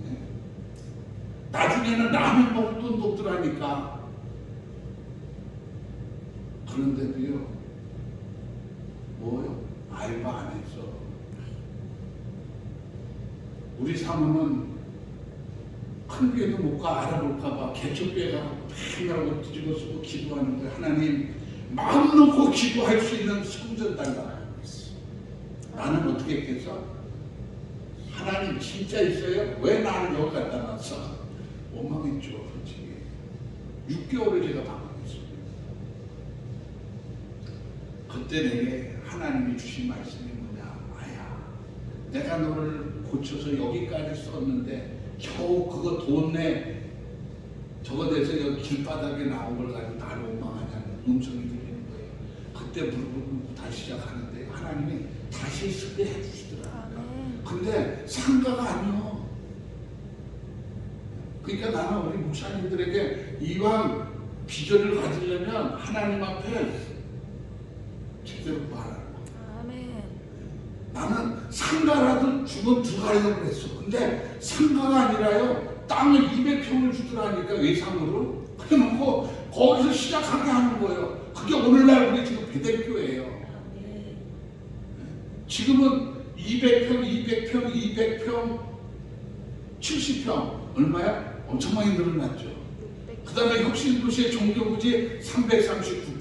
네? 나중에는 라면 먹을 돈도 없더라니까. 그런데도요 뭐요? 알바 안 했어. 우리 사모는 큰 교회도 못 가 알아볼까 봐 개척교회 가고 맨날 뒤집어 쓰고 기도하는 거예요. 하나님 마음 놓고 기도할 수 있는 성전 달라. 나는 어떻게 했겠어? 하나님 진짜 있어요? 왜 나를 여기 갖다 놨어? 원망했죠. 솔직히 6개월을 제가 방황했어요. 그때 내게 하나님이 주신 말씀이 뭐냐? 아야, 내가 너를 고쳐서 여기까지 썼는데 겨우 그거 돈 내 저거 돼서 여기 길바닥에 나온 걸 가지고 나를 원망하냐는 음성이 들리는 거예요. 그때 무릎을 꿇고 다시 시작하는데 하나님이 다시 쓰게 해주시더라. 근데 상가가 아니요. 그러니까 나는 우리 목사님들에게 이왕 비전을 가지려면 하나님 앞에 제대로 말하는 거야. 아멘. 나는 상가라도 주면 들어가려고 했어. 근데 상가가 아니라요. 땅을 200평을 주더라니까 외상으로. 그래놓고 거기서 시작하게 하는 거예요. 그게 오늘날 우리 지금 베델교회예요. 지금은 200평, 70평 얼마야? 엄청 많이 늘어났죠. 그 다음에 혁신도시의 종교부지 339평.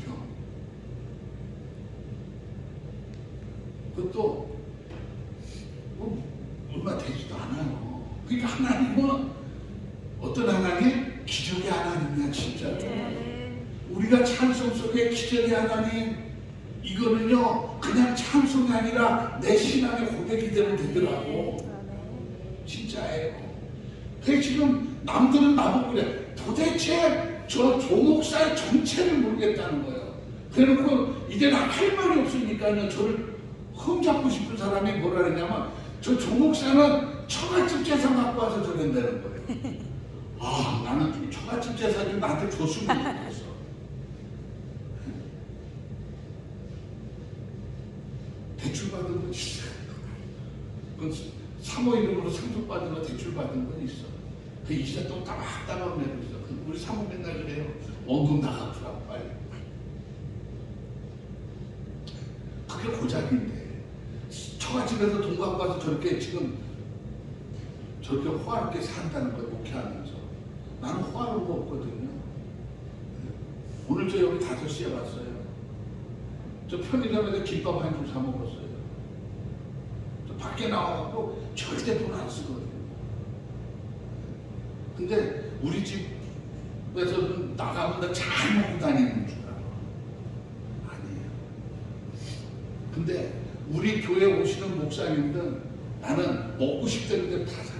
그것도 얼마 되지도 않아요. 그러니까 하나님은 어떤 하나님? 기적의 하나님이야 진짜. 우리가 찬송 속에 기적의 하나님 이거는요 그냥 찬송이 아니라 내 신앙의 고백이 되더라고. 진짜예요. 그래서 지금 남들은 나보고 그래. 도대체 저 조목사의 정체를 모르겠다는 거예요. 그래놓고 이제는 할 말이 없으니까요 저를 흠잡고 싶은 사람이 뭐라 그러냐면 저 조목사는 처갓집 재산 갖고 와서 저런다는 거예요. 아, 나는 처갓집 재산 좀 나한테 줬으면 좋겠어. 대출 받은 건 있어. 그 사모 이름으로 상속받은 거 대출 받은 건 있어. 그 이자 또 따박따박 내고 있어. 우리 사모 맨날 그래요. 원금 다 갚으라고 빨리. 그게 고작인데. 처갓집에서 돈 갖고 와서 저렇게 지금 저렇게 호화롭게 산다는 걸 목회하면서 나는 호화로운 거 없거든요. 오늘 저 여기 5시에 왔어요. 저 편의점에서 김밥 한 줄 사 먹었어요. 저 밖에 나와갖고 절대 돈 안 쓰거든요. 근데 우리 집에서는 나가면 잘 먹고 다니는 줄 알아. 아니에요. 근데 우리 교회 오시는 목사님들 나는 먹고 싶다는 데다 사요.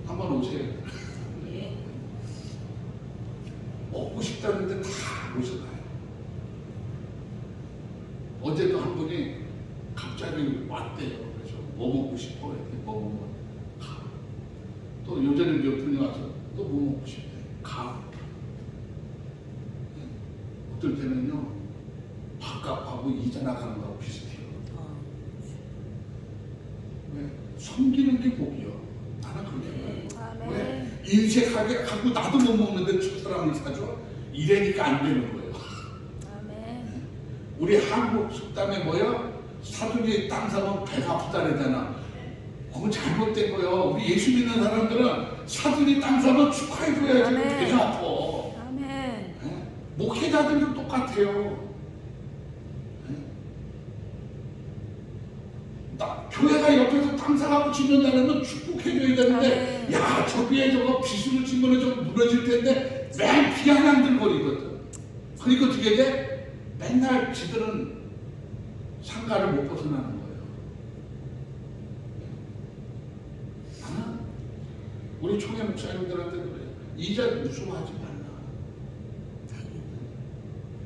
한번 오세요. 먹고 싶다는 데 다 오셔가요. 어제도 한 분이 갑자기 왔대요. 그래서 뭐 먹고 싶어? 이렇게 뭐 먹으면 가. 또 요전에 몇 분이 와서 또 뭐 먹고 싶대. 가. 어떨 때는요 밥값하고 이자 나가는 거하고 비슷해요. 왜? 섬기는 게 복이요. 나는 그렇게 봐요. 왜? 인색하게 하고 나도 못 먹는데 저 사람을 사줘? 이래니까 안 되는 거예요. 아멘. 우리 한국 속담에 뭐야? 사돈이 땅 사면 배가 아프다 그러잖아. 그건 잘못된 거예요. 우리 예수 믿는 사람들은 사돈이 땅 사면 축하해줘야지 배가 아파. 아멘. 네? 목회자들도 똑같아요. 교회가 옆에서 땅 사가고 짓는다면 축복해줘야 되는데 야 저기에 저거 비수를 치면 저거 무너질 텐데 맨 비아냥들거리거든. 그러니까 어떻게 돼? 맨날 지들은 상가를 못 벗어나는 거예요. 나는 우리 총회 목사님들한테 그래. 이자 무서워하지 말라.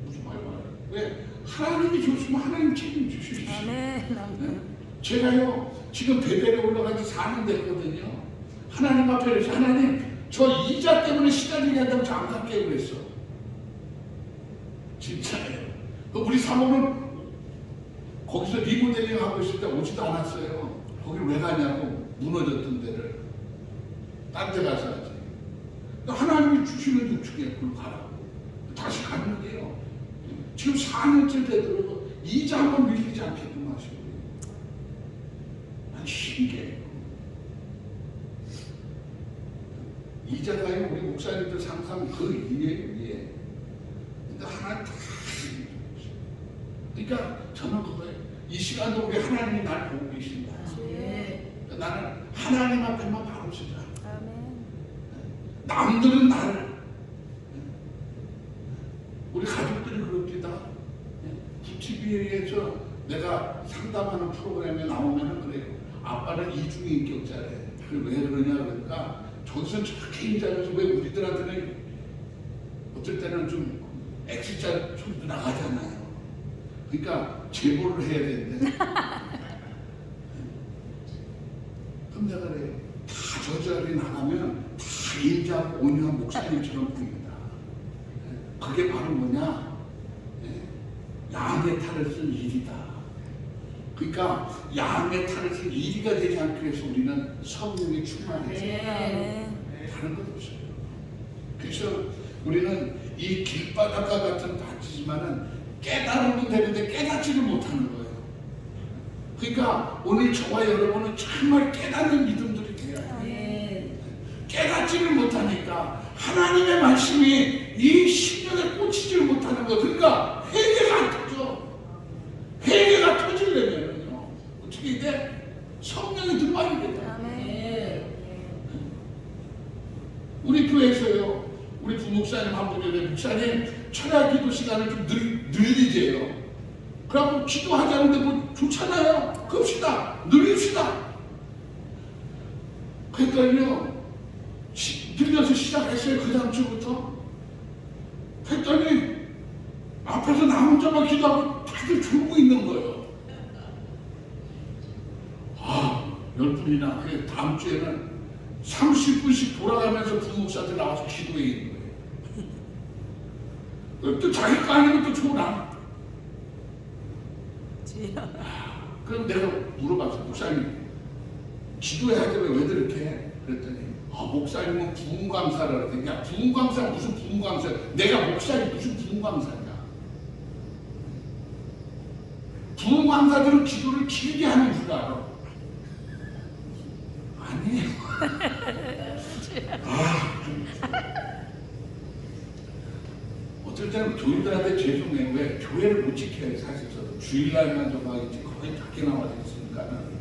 무서워하지 말라. 왜? 하나님이 줬으면 하나님 책임지시지. 아멘. 제가요 지금 베델에 올라간 지 4년 됐거든요. 하나님 앞에 그래서 하나님 저 이자 때문에 시달리게 한다면 저 안 갈게요 그랬어. 진짜예요. 우리 사모는 거기서 리모델링 하고 있을 때 오지도 않았어요. 거길 왜 가냐고. 무너졌던 데를 딴 데 가서 하지. 하나님이 주시는 육축에 그걸 가라고. 다시 가는 게요. 지금 4년째 되더라도 이자 한번 밀리지 않게끔 하시고. 난 신기해요. 이자가요 우리 목사님들 상상 그 위에. 근데 하나 다. 그러니까 저는 그거예요. 이 시간도 우리 하나님이 날 보고 계신다. 그러니까 나는 하나님 앞에만 바로 서자. 아멘. 남들은 나를 우리 가족들이 그럽니다. TV에서 내가 상담하는 프로그램에 나오면은 그래요. 아빠는 이중의 인격자래. 왜 그러냐 그러니까 저기서는 저렇게 인자면서 왜 우리들한테는 어쩔 때는 좀 X자 소리도 나가잖아요. 그러니까 제보를 해야 된대. 그럼 내가 그래. 다 저 자리 나가면 다 인자하고 온유한 목사님처럼 보입니다. 그게 바로 뭐냐? 양의 탈을 쓴 일이다. 그러니까 양의 탈을 쓴 일이가 되지 않기 위해서 우리는 성령이 충만해서 다른 것 없어요. 그래서 우리는 이 길바닥과 같은 바지지만은 깨달으면 되는데 깨닫지를 못하는 거예요. 그러니까 오늘 저와 여러분은 정말 깨닫는 믿음들이 돼야 해요. 깨닫지를 못하니까 하나님의 말씀이 이 심령에 꽂히지를 못하는 거. 그러니까 회개가 안 터져. 회개가 터지려면요 어떻게 돼? 성령이 들어와야 된다. 우리 교회에서요 우리 부목사님 한 분이 목사님 철야 기도 시간을 좀 늘리재요. 그러고 기도하자는데 뭐 좋잖아요. 그럽시다. 늘립시다. 그러니까요 늘려서 시작했어요. 그 다음 주부터. 했더니 앞에서 나 혼자만 기도하고 다들 졸고 있는 거예요. 아, 10분이나. 그래, 다음 주에는 30분씩 돌아가면서 부목사들 나와서 기도해 있는 거예요. 또 자기 거 아니면 또 좋으나. 그럼 내가 물어봤어. 목사님, 기도해야 돼. 왜 그렇게? 그랬더니 목사님은 부흥감사를 하더니 야 부흥감사 무슨 부흥감사야. 내가 목사님 무슨 부흥감사냐. 부흥감사들은 기도를 길게 하는 줄 알아. 아니에요. 어쩔 때는 교인들한테 죄송해요. 왜? 교회를 못 지켜요. 사실 저도 주일날만 좀 하겠지 거의 밖에 나와 있으니까는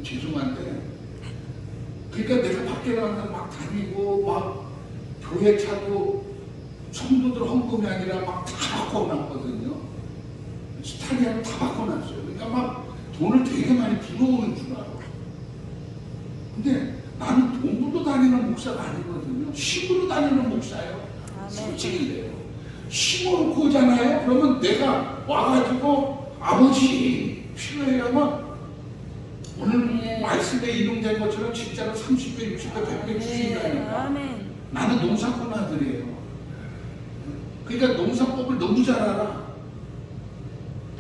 죄송한데 그러니까 내가 밖에 나가서 막 다니고 막 교회 차도 성도들 헌금이 아니라 막 다 바꿔놨거든요. 스타리아를 다 바꿔놨어요. 그러니까 막 돈을 되게 많이 불어오는 줄 알아. 근데 나는 돈으로 다니는 목사가 아니거든요. 힘으로 다니는 목사예요. 솔직히 그래요. 힘으로 오잖아요. 그러면 내가 와가지고 아버지 필요해야만 오늘 말씀에 인용된 것처럼 진짜로 30배, 60배, 100배 주신다니까. 나는 농사꾼 아들이에요. 그러니까 농사법을 너무 잘 알아.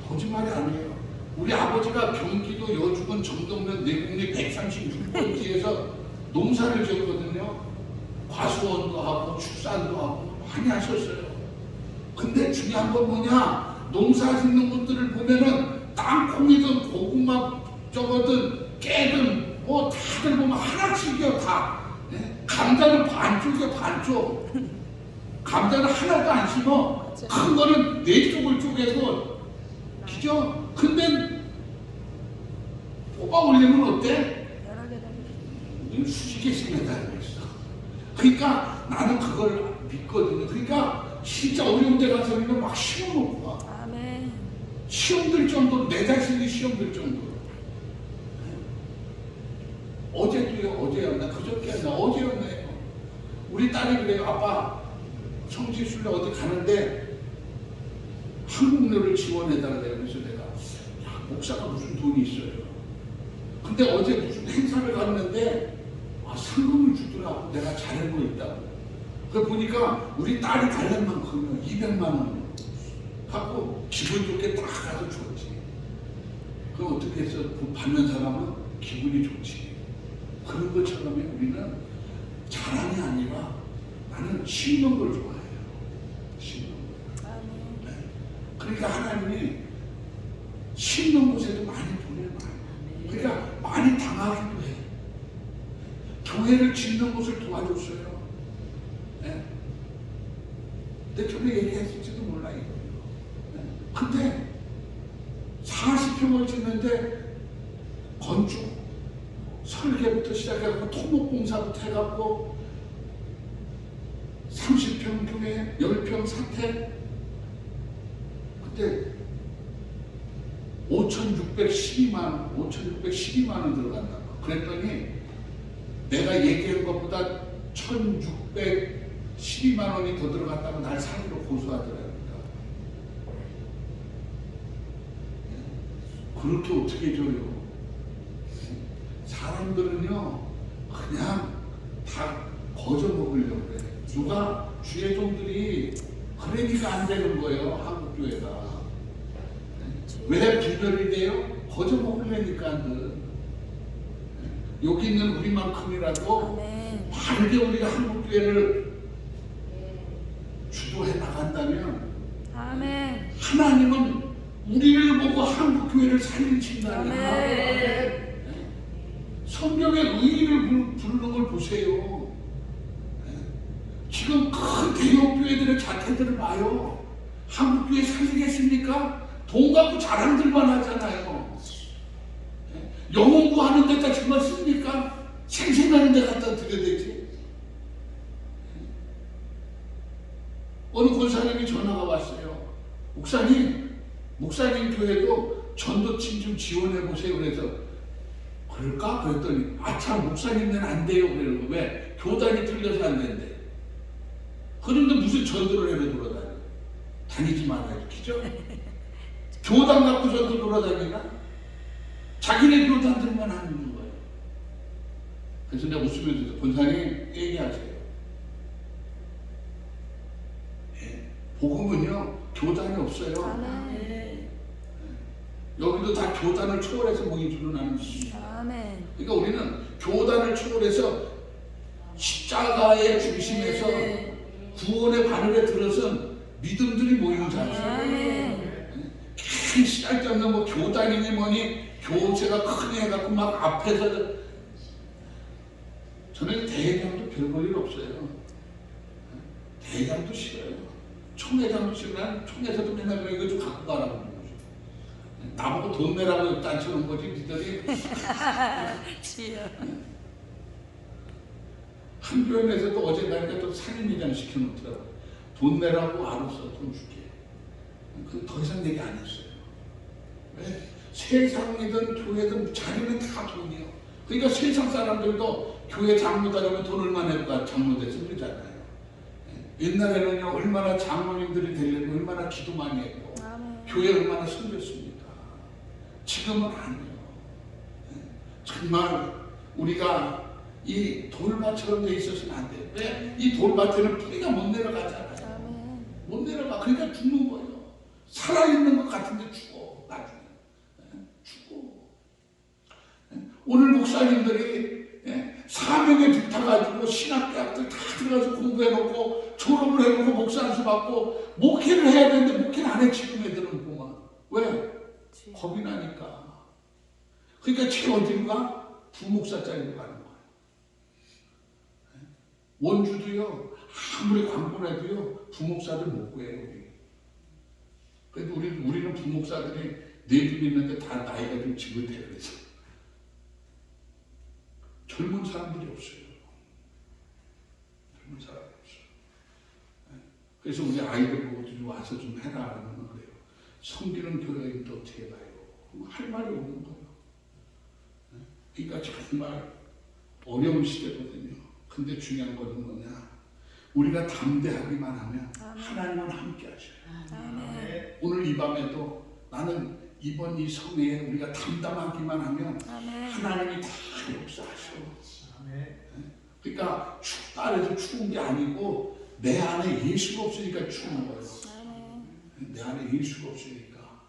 거짓말이 아니에요. 우리 아버지가 경기도 여주군 정동면 내곡리 136번지에서 농사를 지었거든요. 과수원도 하고 축산도 하고 많이 하셨어요. 근데 중요한 건 뭐냐? 농사 짓는 것들을 보면은 땅콩이든 고구마 저거든 깨든 뭐 다들 보면 하나씩이요 다. 감자는 반쪽이요 반쪽. 감자는 하나도 안 심어. 큰 거는 네 쪽을 쪼개고 그죠? 근데 뽑아 올리면 어때? 수직에 매달려 있어. 그러니까 나는 그걸 믿거든요. 그러니까 진짜 어려운 데 가서는 막 시험 놓고 와. 시험 들 정도로 내 자신이 시험 들 정도로. 어제도요, 어제였나? 그저께였나? 어제였나요? 우리 딸이 그래요. 아빠, 성지순례 어디 가는데 한국료를 지원해달래요. 그래서 내가, 야, 목사가 무슨 돈이 있어요. 근데 어제 무슨 행사를 갔는데, 상금을 주더라고. 내가 잘한 거 있다고. 그 보니까 우리 딸이 달란 만큼은 200만 원 갖고 기분 좋게 딱 가서 줬지. 그럼 어떻게 해서 그 받는 사람은 기분이 좋지. 그런 것처럼 우리는 자랑이 아니라 나는 심는 걸 좋아해요. 심는 걸. 네. 그러니까 하나님이 심는 곳에도 많이 보내요. 그러니까 많이 당하기도 해. 교회를 짓는 곳을 도와줬어요. 내 전에 얘기했을지도 몰라요. 근데 40평을 짓는데 건축, 설계부터 시작해서 토목공사부터 해갖고 30평 교회, 10평 사택, 그때 5,612만 원 들어간다. 그랬더니 내가 얘기한 것보다 1,612만 원이 더 들어갔다고 날 사기로 고소하더랍니다. 그렇게 어떻게 줘요? 사람들은요 그냥 다 거저 먹으려고 그래. 누가 주의 종들이 그러니까 안 되는 거예요. 한국교회가 왜 분별이 돼요? 거저 먹으려니까. 여기 있는 우리만큼이라도 아멘. 바르게 우리가 한국교회를 주도해 나간다면 아멘. 하나님은 우리를 보고 한국교회를 살리신다는 아멘. 성경의 의의를 부르는 걸 보세요. 지금 큰 대형교회들의 자태들을 봐요. 한국교회 살리겠습니까? 돈 갖고 자랑들만 하잖아요. 영혼 구하는 데다 정말 씁니까? 생생하는 데 갖다 드려야 되지. 어느 권사님이 전화가 왔어요. 목사님 교회도 전도팀 좀 지원해 보세요. 그래서 그럴까? 그랬더니 참 목사님은 안 돼요. 그래요. 왜? 교단이 틀려서 안 된대. 그런데 무슨 전도를 해서 돌아다녀? 다니지 말아요. 그죠? 교단 갖고 전도 돌아다니나? 자기네 교단들만 하는 거예요. 그래서 내가 웃으면서 권사님 얘기하세요. 네. 복음은요 교단이 없어요. 아멘. 여기도 다 교단을 초월해서 모인 줄은 아는 것입니다. 아멘. 그러니까 우리는 교단을 초월해서 십자가의 중심에서 구원의 바늘에 들어선 믿음들이 모이는 자리예요. 아멘. 큰 시달데없는 뭐 교단이니 뭐니 교체가 크게 해갖고 막 앞에서 저는 대회장도 별 볼 일 없어요. 대회장도 싫어요. 총회장도 싫어요. 난 총회에서도 맨날 그래 이거 좀 갖고 가라고 그러는 거죠. 나보고 돈 내라고 딴쳐놓은 거지 니들이. 주여. 한 교회에서도 어제 가니까 또 상임위장 시켜놓더라고요. 돈 내라고 알았어. 돈 줄게. 그 더 이상 얘기 안 했어요. 왜? 세상이든 교회든 자기는 다 돈이요. 그러니까 세상 사람들도 교회 장로 다니면 돈 얼마 내고 장로 돼서 그러잖아요. 옛날에는요 얼마나 장로님들이 되려고 얼마나 기도 많이 했고 아멘. 교회 얼마나 섬겼습니까. 지금은 아니에요. 정말 우리가 이 돌밭처럼 돼 있어서는 안 돼요. 왜? 이 돌밭에는 뿌리가 못 내려가잖아요. 아멘. 못 내려가. 그러니까 죽는 거예요. 살아있는 것 같은데 죽어. 나중에. 죽어. 오늘 목사님들이 사명에 붙어가지고 신학대학들 다 들어가서 공부해놓고 졸업을 해놓고 목사 안수 받고 목회를 해야 되는데 목회를 안 해. 지금 애들은 보면. 왜? 겁이 나니까. 그러니까 제일 어디로 가? 부목사 자리로 가는 거예요. 원주도요 아무리 광고해도요 부목사들 못 구해요. 우리. 그래도 우리는 부목사들이 4분 있는데 다 나이가 좀 지긋해요. 그래서 젊은 사람들이 없어요. 젊은 사람이 없어요. 그래서 우리 아이들 보고 좀 와서 좀 해라 그러면 그래요. 섬기는 교회인데 어떻게 가요? 할 말이 없는 거예요. 그러니까 정말 어려운 시대거든요. 근데 중요한 것은 뭐냐? 우리가 담대하기만 하면 하나님은 함께 하셔요. 아멘. 오늘 이 밤에도 나는 이번 이 성회에 우리가 담담하기만 하면 아멘. 하나님이 다 역사하셔. 그러니까 춥다 해서 추운 게 아니고 내 안에 예수가 없으니까 추운 거예요. 아멘. 내 안에 예수가 없으니까.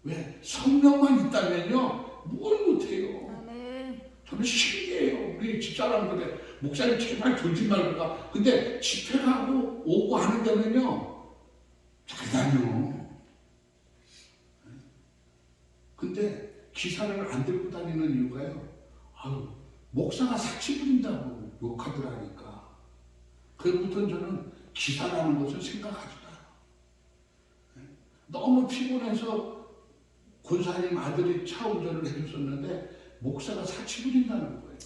왜? 성령만 있다면요 뭘 못해요. 아멘. 저는 신기해요. 우리 집사람들의 목사님 제발 졸지 말고 가. 근데 집회 가고 오고 하는 데는요 잘 다녀. 근데 기사를 안 들고 다니는 이유가요. 목사가 사치 부린다고 욕하더라니까. 그부터는 저는 기사라는 것을 생각하지도 않아. 너무 피곤해서 권사님 아들이 차 운전을 해줬었는데 목사가 사치 부린다는 거예요.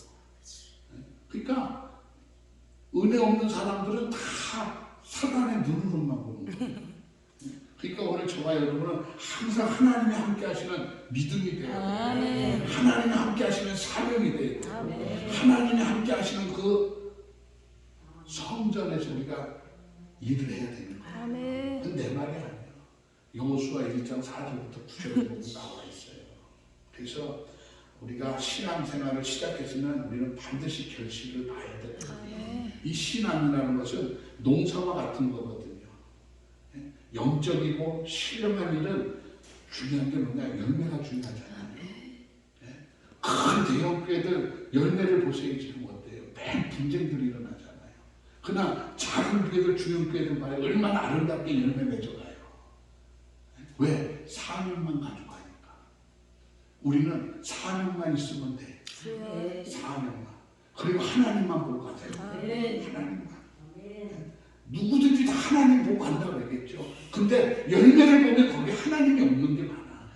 그러니까 은혜 없는 사람들은 다 사단의 눈으로만 보는 거예요. 그러니까 오늘 저와 여러분은 항상 하나님이 함께 하시는 믿음이 돼야 돼요. 아멘. 하나님이 함께 하시는 사명이 돼야 돼요. 아멘. 하나님이 함께 하시는 그 성전에서 우리가 일을 해야 되는 거예요. 아멘. 그건 내 말이 아니에요. 여호수아 1장 4절부터 9절에 나와 있어요. 그래서 우리가 신앙생활을 시작했으면 우리는 반드시 결실을 봐야 돼요. 아멘. 이 신앙이라는 것은 농사와 같은 거거든요. 영적이고 신령한 일은 중요한 게 뭐냐? 열매가 중요하잖아요. 큰 대형교회들 열매를 보세요. 지금 어때요? 매일 분쟁들이 일어나잖아요. 그러나 작은 교회들, 중형교회들 봐요. 얼마나 아름답게 열매 맺어가요. 왜? 사명만 가지고 가니까. 우리는 사명만 있으면 돼. 주여. 사명만. 그리고 하나님만 보고 가세요. 아멘. 하나님만. 누구든지 다 하나님 보고 간다고 그러겠죠. 근데 열매를 보면 거기에 하나님이 없는 게 많아.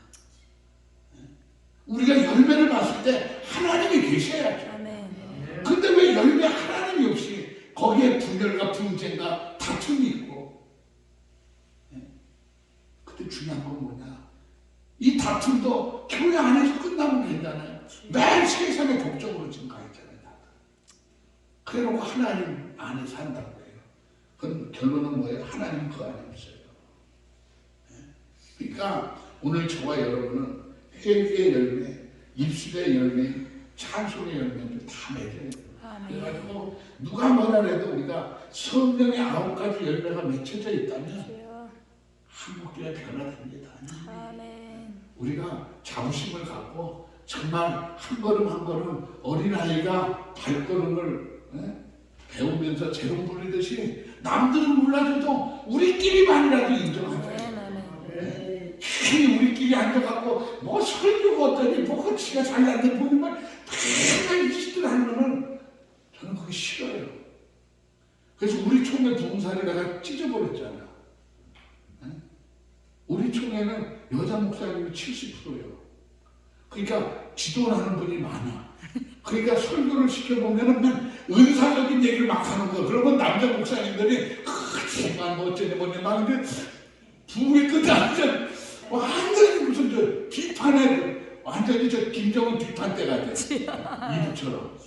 우리가 열매를 봤을 때 하나님이 계셔야죠. 아멘. 근데 왜 열매 하나님이 없이 거기에 분열과 분쟁과 다툼이 있고. 근데 중요한 건 뭐냐? 이 다툼도 교회 안에서 끝나면 되잖아요. 매일 세상의 법정으로 지금 가 있잖아요. 그래놓고 하나님 안에 산다고 해요. 그럼 결론은 뭐예요? 하나님 그 안에 없어요. 그러니까 오늘 저와 여러분은 회개의 열매, 입술의 열매, 찬송의 열매를 다 맺어야 돼요. 아멘. 그래가지고 누가 뭐라 해도 우리가 성령의 9가지 열매가 맺혀져 있다면 주여. 한국교회 변화됩니다. 아멘. 우리가 자부심을 갖고 정말 한 걸음 한 걸음 어린아이가 발걸음을 배우면서 재롱 부리듯이 남들은 몰라줘도 우리끼리만이라도 인정하자. 아멘. 괜히 우리끼리 앉아갖고 뭐 설교가 어떠니 뭐 지가 잘났는데 보는 걸 맨날 이짓들 하면은 저는 그게 싫어요. 그래서 우리 총회 부흥사를 내가 찢어버렸잖아. 우리 총회는 여자 목사님이 70%예요. 그러니까 지도하는 분이 많아. 그러니까 설교를 시켜보면은 맨 은사적인 얘기를 막 하는 거야. 그러면 남자 목사님들이 정말 뭐 어쩌니 뭐니 막 이제 부흥의 끝에 완전히 무슨 저 비판에 완전히 저 김정은 비판 때가 돼. 이분처럼.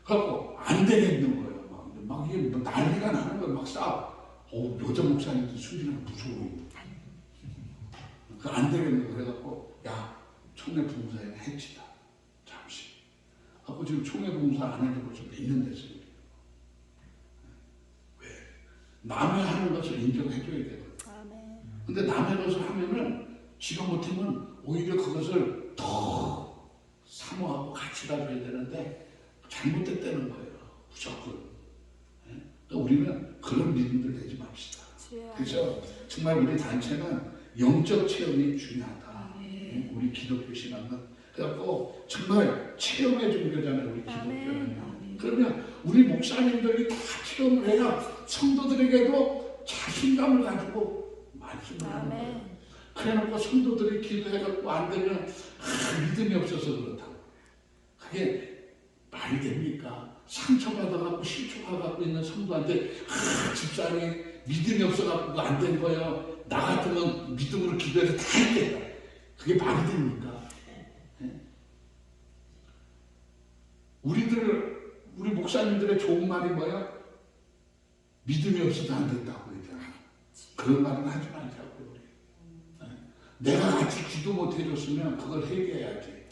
그래갖고 안 되겠는 거예요. 막 이게 뭐 난리가 나는 거예요. 막 싸워. 여자 목사님들 순진하면 무서워요. 안 되겠는 거 그래갖고 야 총회 부흥사에는 해치다. 잠시. 하고 지금 총회 부흥사 안 하는 지 벌써 몇 년 됐어요. 왜? 남의 하는 것을 인정해줘야 되거든. 아멘. 근데 남의 것을 하면은 지가 못하면 오히려 그것을 더 사모하고 같이 가줘야 되는데 잘못됐다는 거예요. 무조건. 그러니까 우리는 그런 믿음들 되지 맙시다. 주여. 그래서 정말 우리 단체는 영적 체험이 중요하다. 우리 기독교 신앙은. 그래갖고 정말 체험의 종교잖아요. 우리 기독교는. 그러면 우리 목사님들이 다 체험을 해야 성도들에게도 자신감을 가지고 말씀을 하는 거예요. 그래놓고 성도들이 기도해갖고 안 되면 믿음이 없어서 그렇다고. 그게 말이 됩니까? 상처받아갖고 실족해갖고 있는 성도한테 집사람이 믿음이 없어갖고 안 된 거예요. 나 같으면 믿음으로 기도해서 다 했겠다. 그게 말이 됩니까? 우리 목사님들의 좋은 말이 뭐야? 믿음이 없어도 안 된다고 그러잖아. 그런 말은 하지 말자고 우리. 내가 같이 기도 못 해줬으면 그걸 회개해야지.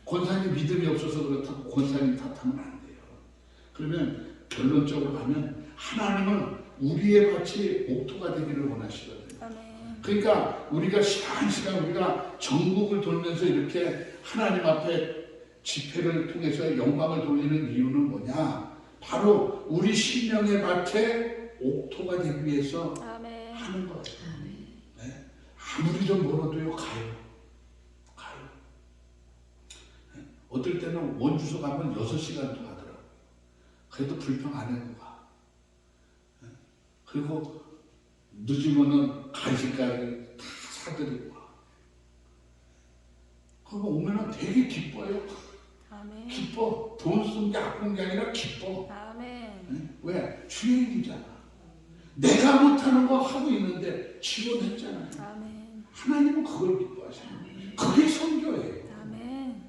권사님 믿음이 없어서 그렇다고 권사님 탓하면 안 돼요. 그러면 결론적으로 가면 하나님은 우리의 밭이 옥토가 되기를 원하시거든요. 그러니까 우리가 시간 우리가 전국을 돌면서 이렇게 하나님 앞에 집회를 통해서 영광을 돌리는 이유는 뭐냐? 바로 우리 신령의 밭에 옥토가 되기 위해서 하는 거예요. 네? 아무리 좀 멀어도요 가요. 네? 어떨 때는 원주소 가면 6시간도 가더라고요. 그래도 불평 안 해도 가. 네? 그리고 늦으면은 간식까지 다 사드리고 와. 그거 오면은 되게 기뻐요. 아멘. 기뻐. 돈 쓴 게 아픈 게 아니라 기뻐. 아멘. 응? 왜? 주의 일이잖아. 내가 못하는 거 하고 있는데 지원했잖아요. 아멘. 하나님은 그걸 기뻐하시는 거예요. 그게 선교예요. 아멘.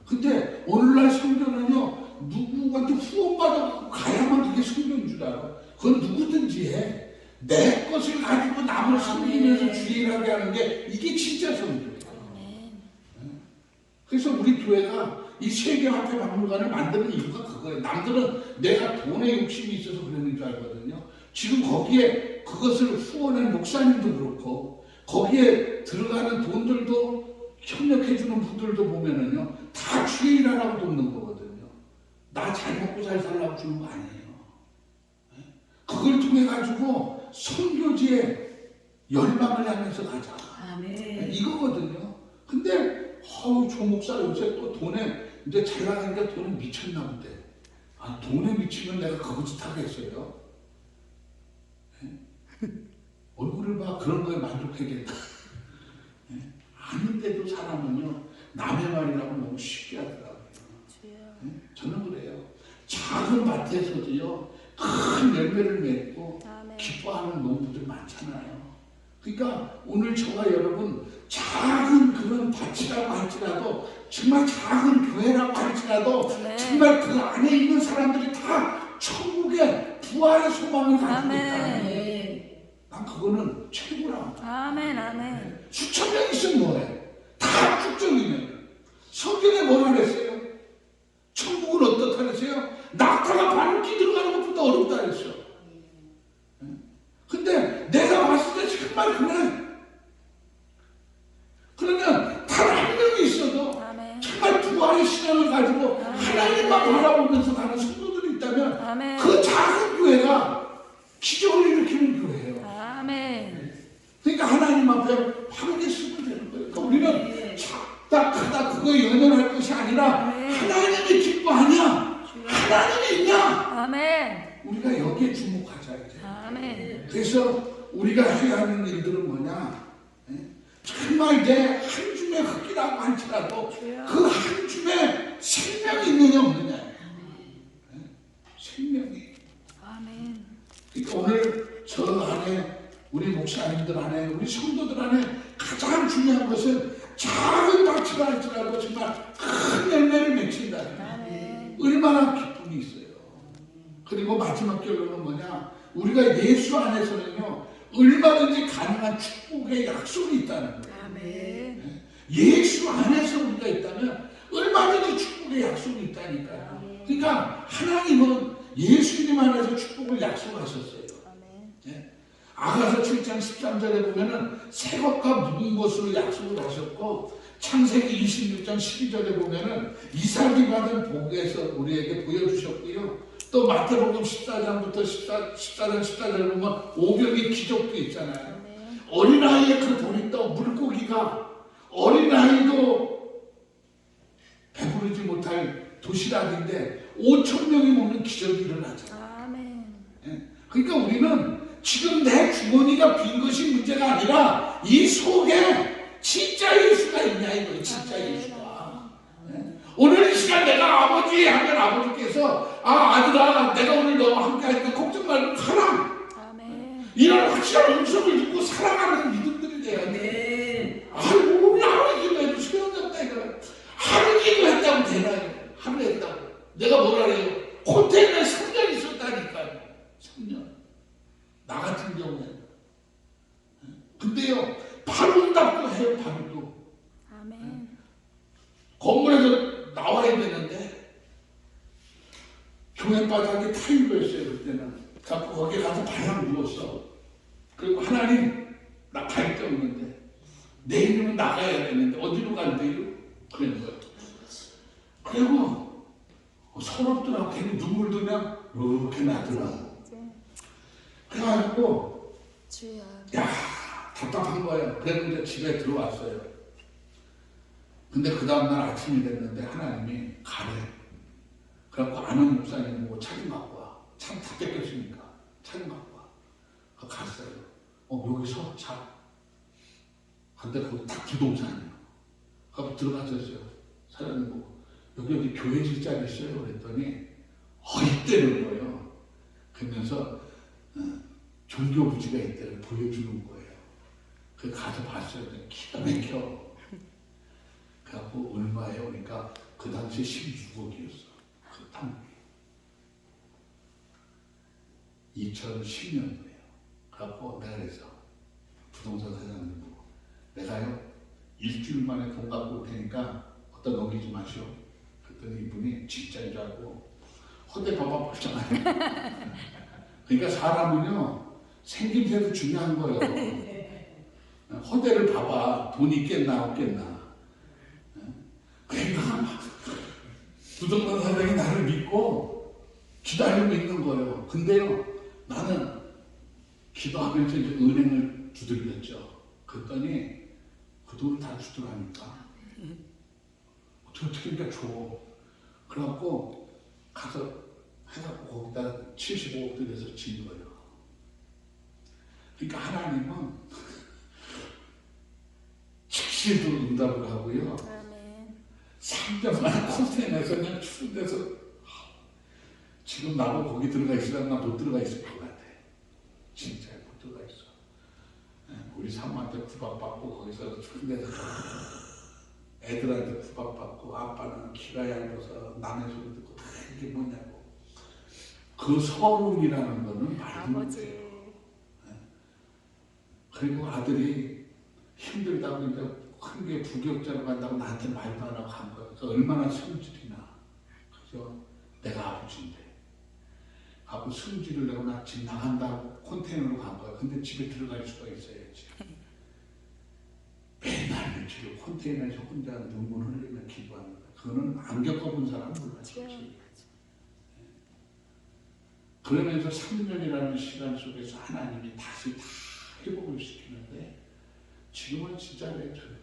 근데 오늘날 선교는요, 누구한테 후원받아 가야만 그게 선교인 줄 알아. 그건 누구든지 해. 내 것을 가지고 남을 섬기면서 주의 일하게 하는 게 이게 진짜 선교예요. 그래서 우리 교회가 이 세계화폐박물관을 만드는 이유가 그거예요. 남들은 내가 돈에 욕심이 있어서 그러는 줄 알거든요. 지금 거기에 그것을 후원한 목사님도 그렇고 거기에 들어가는 돈들도 협력해주는 분들도 보면은요, 다 주의 일하라고 돕는 거거든요. 나 잘 먹고 잘 살라고 주는 거 아니에요. 그걸 통해 가지고 선교지에 열방을 향해서 가자. 아멘. 이거거든요. 근데 저 목사 요새 또 돈에 이제 잘 나가니까 돈에 미쳤나 본데. 아, 돈에 미치면 내가 그거 짓 하겠어요. 얼굴을 봐. 그런 거에 만족하겠다. 아닌데도 사람은요, 남의 말이라고 너무 쉽게 하더라고요. 저는 그래요. 작은 밭에서도요, 큰 열매를 맺고 아멘. 기뻐하는 농부들 많잖아요. 그러니까 오늘 저와 여러분, 작은 그런 밭이라고 할지라도, 정말 작은 교회라고 할지라도, 아멘. 정말 그 안에 있는 사람들이 다 천국의 부활의 소망을 가지고 있다. 난 그거는 최고라고. 아멘. 아멘. 수천 명 있으면 뭐해? 다 축적이면. 성경에 뭐라 그랬어요? 천국은 어떻다 그랬어요? 낙타가 바늘기 들어가는 것보다 어렵다 그랬어. 근데 내가 봤을 때 정말 그래. 그러면 단 한 명이 있어도 아멘. 정말 부활의 신앙을 가지고 하나님만 바라보면서 가는 성도들이 있다면 아멘. 그 작은 교회가 기적을 일으키는 교회예요. 아멘. 그러니까 하나님 앞에 바르게 쓰면 되는 거예요. 그러니까 우리는 작다 크다 그거에 연연할 것이 아니라 하나님이 기뻐하냐? 하나님이 있냐? 아멘. 우리가 여기에 주목하자 이제. 아멘. 그래서 우리가 해야 하는 일들은 뭐냐? 정말 내 한 줌의 흙이라고 할지라도 그 한 줌에 생명이 있느냐 없느냐. 생명이. 아멘. 그러니까 오늘 저 안에 우리 목사님들 안에 우리 성도들 안에 가장 중요한 것은 작은 밭이라 할지라도 정말 큰 열매를 맺힌다. 아멘. 얼마나 기쁨이 있어요. 그리고 마지막 결론은 뭐냐? 우리가 예수 안에서는요, 얼마든지 가능한 축복의 약속이 있다는 거예요. 아멘. 예수 안에서 우리가 있다면 얼마든지 축복의 약속이 있다니까요. 그러니까 하나님은 예수님 안에서 축복을 약속하셨어요. 아멘. 아가서 7장 13절에 보면은 새 것과 묵은 것으로 약속을 하셨고, 창세기 26장 12절에 보면은 이삭이 받은 복에서 우리에게 보여주셨고요. 또 마태복음 14장부터 14장 14절에 보면 오병의 기적도 있잖아요. 아멘. 어린아이의 그 보리떡 물고기가 어린아이도 배부르지 못할 도시락인데 5천 명이 먹는 기적이 일어나잖아요. 아멘. 그러니까 우리는 지금 내 주머니가 빈 것이 문제가 아니라 이 속에 진짜 예수가 있냐 이거예요. 진짜 예수가. 오늘 이 시간 내가 아버지 하면 아버지께서 아들아 내가 오늘 너와 함께 하니까 걱정 말고 가라. 아멘. 이런 확실한 음성을 듣고 살아가는 믿음들이 돼야 돼. 아이고 우리 아버지 기도해도 소용없다 이거. 하루 기도했다고 되나요? 하루 했다고. 내가 뭐라 그래요? 호텔에 3년 있었다니까요. 3년. 나 같은 경우에는. 근데요, 바로답도 해요, 바로도. 아멘. 건물에서 나와야 되는데, 교회 바닥에 타일로 했어요, 그때는. 자꾸 거기에 가서 발랑 누웠어. 그리고 하나님, 나 갈 데 없는데, 내일은 나가야 되는데, 어디로 간대요? 그런 거예요. 그리고 서럽더라고. 괜히 눈물도 그냥 이렇게 나더라고. 그래가지고 주여. 야 답답한 거예요. 그래서 이제 집에 들어왔어요. 근데 그 다음날 아침이 됐는데 하나님이 가래. 그래갖고 아는 목사님 보고 차좀 갖고 와. 참 다 뺏겼으니까 차좀 갖고 와. 여기서 자. 근데 거기 딱 부동산이에요. 가서 들어가셨어요. 사장님 보고 여기 교회질 자리 있어요. 그랬더니 이때는 거예요. 그러면서 종교 부지가 있다고 보여주는 거예요. 그 가서 봤어요. 기가 막혀. 그래갖고 얼마예요? 그러니까 그 당시에 16억이었어. 그 땅이. 2010년도에요. 그래갖고 내가 그래서 부동산 사장님 보고 내가요 일주일 만에 돈 갖고 올 테니까 어디다 넘기지 마시오. 그랬더니 이분이 진짜인 줄 알고 허대 봐봐 벌잖아요. 그러니까 사람은요 생김새도 중요한 거예요. 허대를 봐봐. 돈이 있겠나 없겠나. 그러니까 부동산 사장이 나를 믿고 기다리고 있는 거예요. 근데요 나는 기도하면서 이제 은행을 두들겼죠. 그랬더니 그 돈을 다 주더라니까. 어떻게 그러니까 줘. 그래갖고 가서 해갖고 거기다 75억 들여서 진 거예요. 그러니까 하나님은 즉시도 응답을 하고요. 아멘. 3년만 컨테이너에서 그냥 추운 데서 지금 나도 거기 들어가 있으면 나 못 들어가 있을 것 같아. 진짜 못 들어가 있어. 우리 사모한테 구박받고 거기서 추운 데서 애들한테 구박받고 아빠는 귀가 얇아서 남의 소리 듣고 다 이게 뭐냐고. 그 서름이라는 거는 말도 아버지. 못해요. 그리고 아들이 힘들다고 이제 큰 게 부교육자로 간다고 나한테 말도 안 하고 간 거야. 그래서 얼마나 성질이나. 그래서 내가 아버지인데. 하고 성질을 내고 나 집 나간다고 컨테이너로 간 거야. 근데 집에 들어갈 수가 있어야지. 맨날 며칠 컨테이너에서 혼자 눈물 흘리며 기도하는 거야. 그거는 안 겪어본 사람은 몰랐지. 그러면서 3년이라는 시간 속에서 하나님이 다시 다 회복을 시키는데 지금은 진짜 왜저요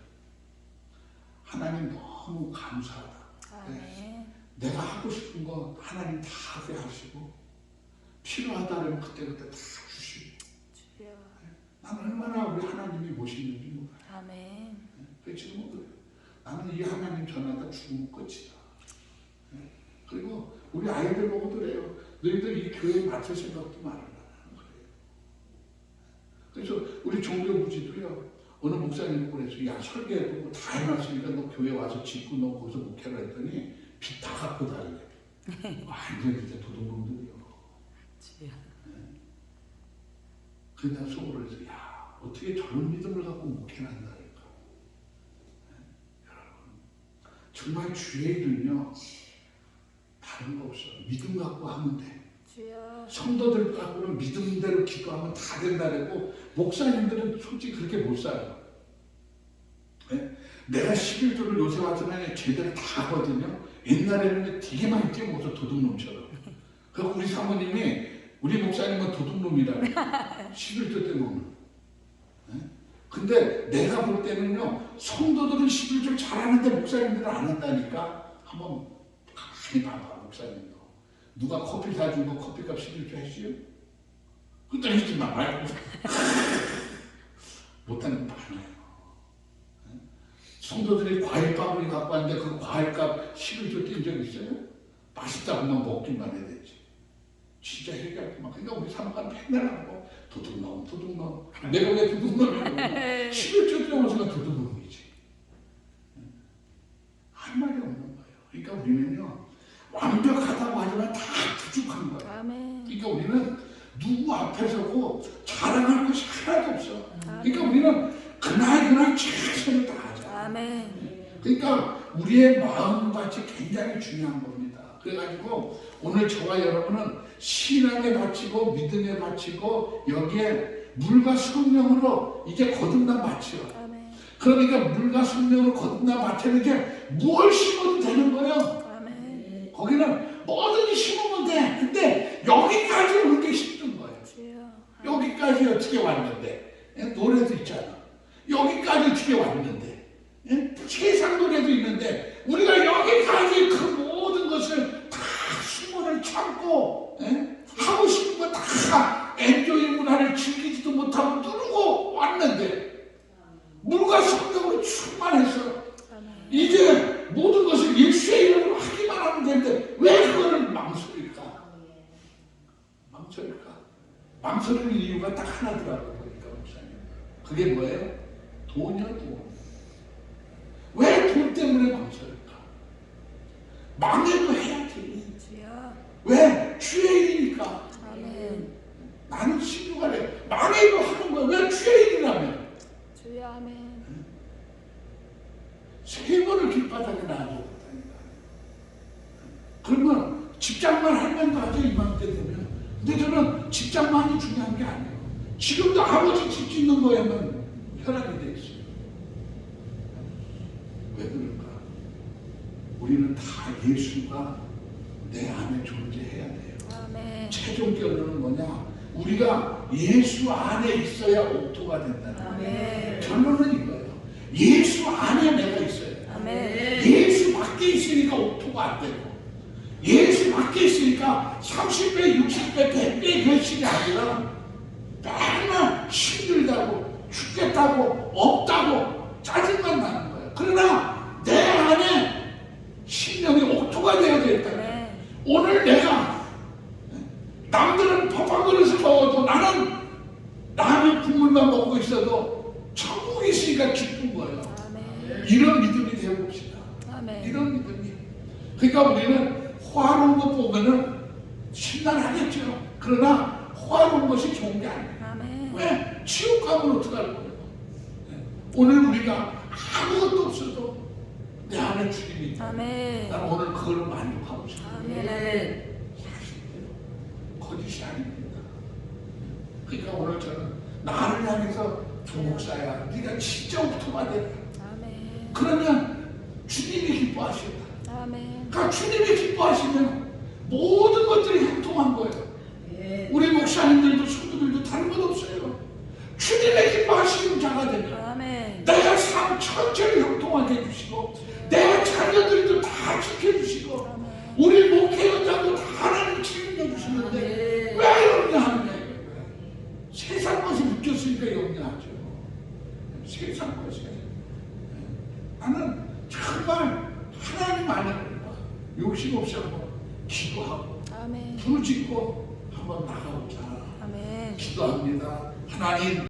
하나님 너무 감사하다. 아멘. 내가 하고 싶은 거 하나님 다 하게 하시고 필요하다면 그때그때 다 주시고. 주여. 나는 얼마나 우리 하나님이 멋있는지 몰라요. 아멘. 지금은 그래요. 나는 이 하나님 전하다 죽으면 끝이다. 그리고 우리 아이들 보고 그래요. 너희들 이 교회에 맞출 생각도 말아라. 그래서 우리 종교부지도요. 어느 목사님 그래서 야 설계도 다 해놨으니까 너 교회 와서 짓고 너 거기서 목회를 했더니 빚 다 갖고 다니래. 완전 진짜 도둑놈들이요. 그래서 내가 속으로 해서 야 어떻게 저런 믿음을 갖고 목회를 한다니까. 여러분 정말 주의 일은요 다른 거 없어. 믿음 갖고 하면 돼. 주여. 성도들 갖고는 믿음대로 기도하면 다 된다고. 목사님들은 솔직히 그렇게 못 살아요. 네? 내가 11조를 요새 왔으면 제대로 다 하거든요. 옛날에는 되게 많이 뛰어먹어서 도둑놈처럼. 그리고 우리 사모님이 우리 목사님은 도둑놈이라고 11조 때문에. 네? 근데 내가 볼 때는요 성도들은 11조 잘하는데 목사님들은 안 한다니까. 한번 가만히 봐봐 목사님도. 누가 커피 사준 거 커피값 11조 했어요? 그때 해주지 마 말고. 못하는 거 많아요. 성도들이 과일밥을 갖고 왔는데 그 과일값 11조 뛴 적 있어요? 맛있다고만 먹기만 해야 되지. 진짜 얘기하구만. 그러니까 우리 사모가 맨날 하고 도둑놈 내가 왜 도둑놈이냐고. 11조 뛰어오면서 도둑놈이지. 할 말이 없는 거예요. 그러니까 우리는요 완벽하다고 하지만 다 부족한 거예요. 아멘. 그러니까 우리는 누구 앞에 서고 자랑할 것이 하나도 없어. 그러니까 우리는 그날 최선을 다하자. 아멘. 그러니까 우리의 마음밭이 굉장히 중요한 겁니다. 그래가지고 오늘 저와 여러분은 신앙에 바치고 믿음에 바치고 여기에 물과 성령으로 이제 거듭난 밭이요. 아멘. 그러니까 물과 성령으로 거듭난 밭에는 이제 뭘 심어도 되는 거예요. 아멘. 거기는 뭐든지 심으면 돼. 근데 여기까지 오는 게 힘든 거예요. 주여. 여기까지 어떻게 왔는데? 노래도 있잖아. 여기까지 어떻게 왔는데? 세상 노래도 있는데 우리가 여기까지 그 모든 것을 다 수모를 참고 하고 싶은 거 다 엔조이 문화를 즐기지도 못하고 누르고 왔는데 물과 성령으로 충만해서 아멘. 이제 모든 것을 예수의 이름으로 하기만 하면 되는데 왜 그거를 망설일까? 망설이는 이유가 딱 하나더라고요. 보니까 목사님. 그게 뭐예요? 돈이요, 돈. 왜 돈 때문에 망설일까? 망해도 해야지. 주여. 왜? 주의 일이니까. 아멘. 나는 신유가래. 망해도 하는 거야. 왜 주의 일이라면? 주여. 아멘. 세 번을 길바닥에 놔뒀다니까. 그러면 직장만 할만도 하죠, 이맘때 되면. 근데 저는 직장만이 중요한 게 아니에요. 지금도 아버지 집 짓는 거에만 혈압이 돼 있어요. 왜 그럴까? 우리는 다 예수가 내 안에 존재해야 돼요. 아멘. 최종 결론은 뭐냐? 우리가 예수 안에 있어야 옥토가 된다는 거예요. 아멘. 결론은 이거예요. 예수 안에 내가 있어야 돼요. 아멘. 예수 밖에 있으니까 옥토가 안 되고, 예수 밖에 있으니까 30배, 60배, 100배 결실이 아니라 맨날 힘들다고, 죽겠다고, 없다고 짜증만 나는 거예요. 그러나 내 안에 신령이 옥토가 되어야 되겠다. 아멘. 오늘 내가 남들은 밥 한 그릇을 먹어도 나는 라면 국물만 먹고 있어도 천국에 있으니까 기쁜 거예요. 아멘. 이런 믿음이 되어봅시다. 아멘. 이런 믿음이. 그러니까 우리는 화로운 것 보면은 심란하겠죠. 그러나 화로운 것이 좋은 게 아니에요. 아멘. 왜? 지옥 가면 어떡할 거예요? 오늘 우리가 아무것도 없어도 내 안에 주님이 있다. 아멘. 나는 오늘 그걸 만족하고 싶어요. 아멘. 거짓이 아닙니다. 그러니까 오늘 저는 나를 향해서 조목사야, 네가 진짜 옥토가 돼. 아멘. 그러면 주님이 기뻐하신다. 아멘. 그러니까 주님이 기뻐하시면 모든 것들이 형통한 거예요. 우리 목사님들도 성도들도 다른 것 없어요. 주님의 기뻐하시는 자가 되면 아멘. 내가 삶 천천히 형통하게 해주시고 내 자녀들도 다 지켜주시고 아멘. 우리 목회원장도 다 하나님 책임져 주시는데 왜 염려하느냐 이거예요. 세상 것이 묶였으니까 염려하죠. 세상 것이. 나는 정말 하나님 안에 욕심 없이 한번 기도하고 아멘. 부르짖고 한번 나가보자. 아멘. 기도합니다. 하나님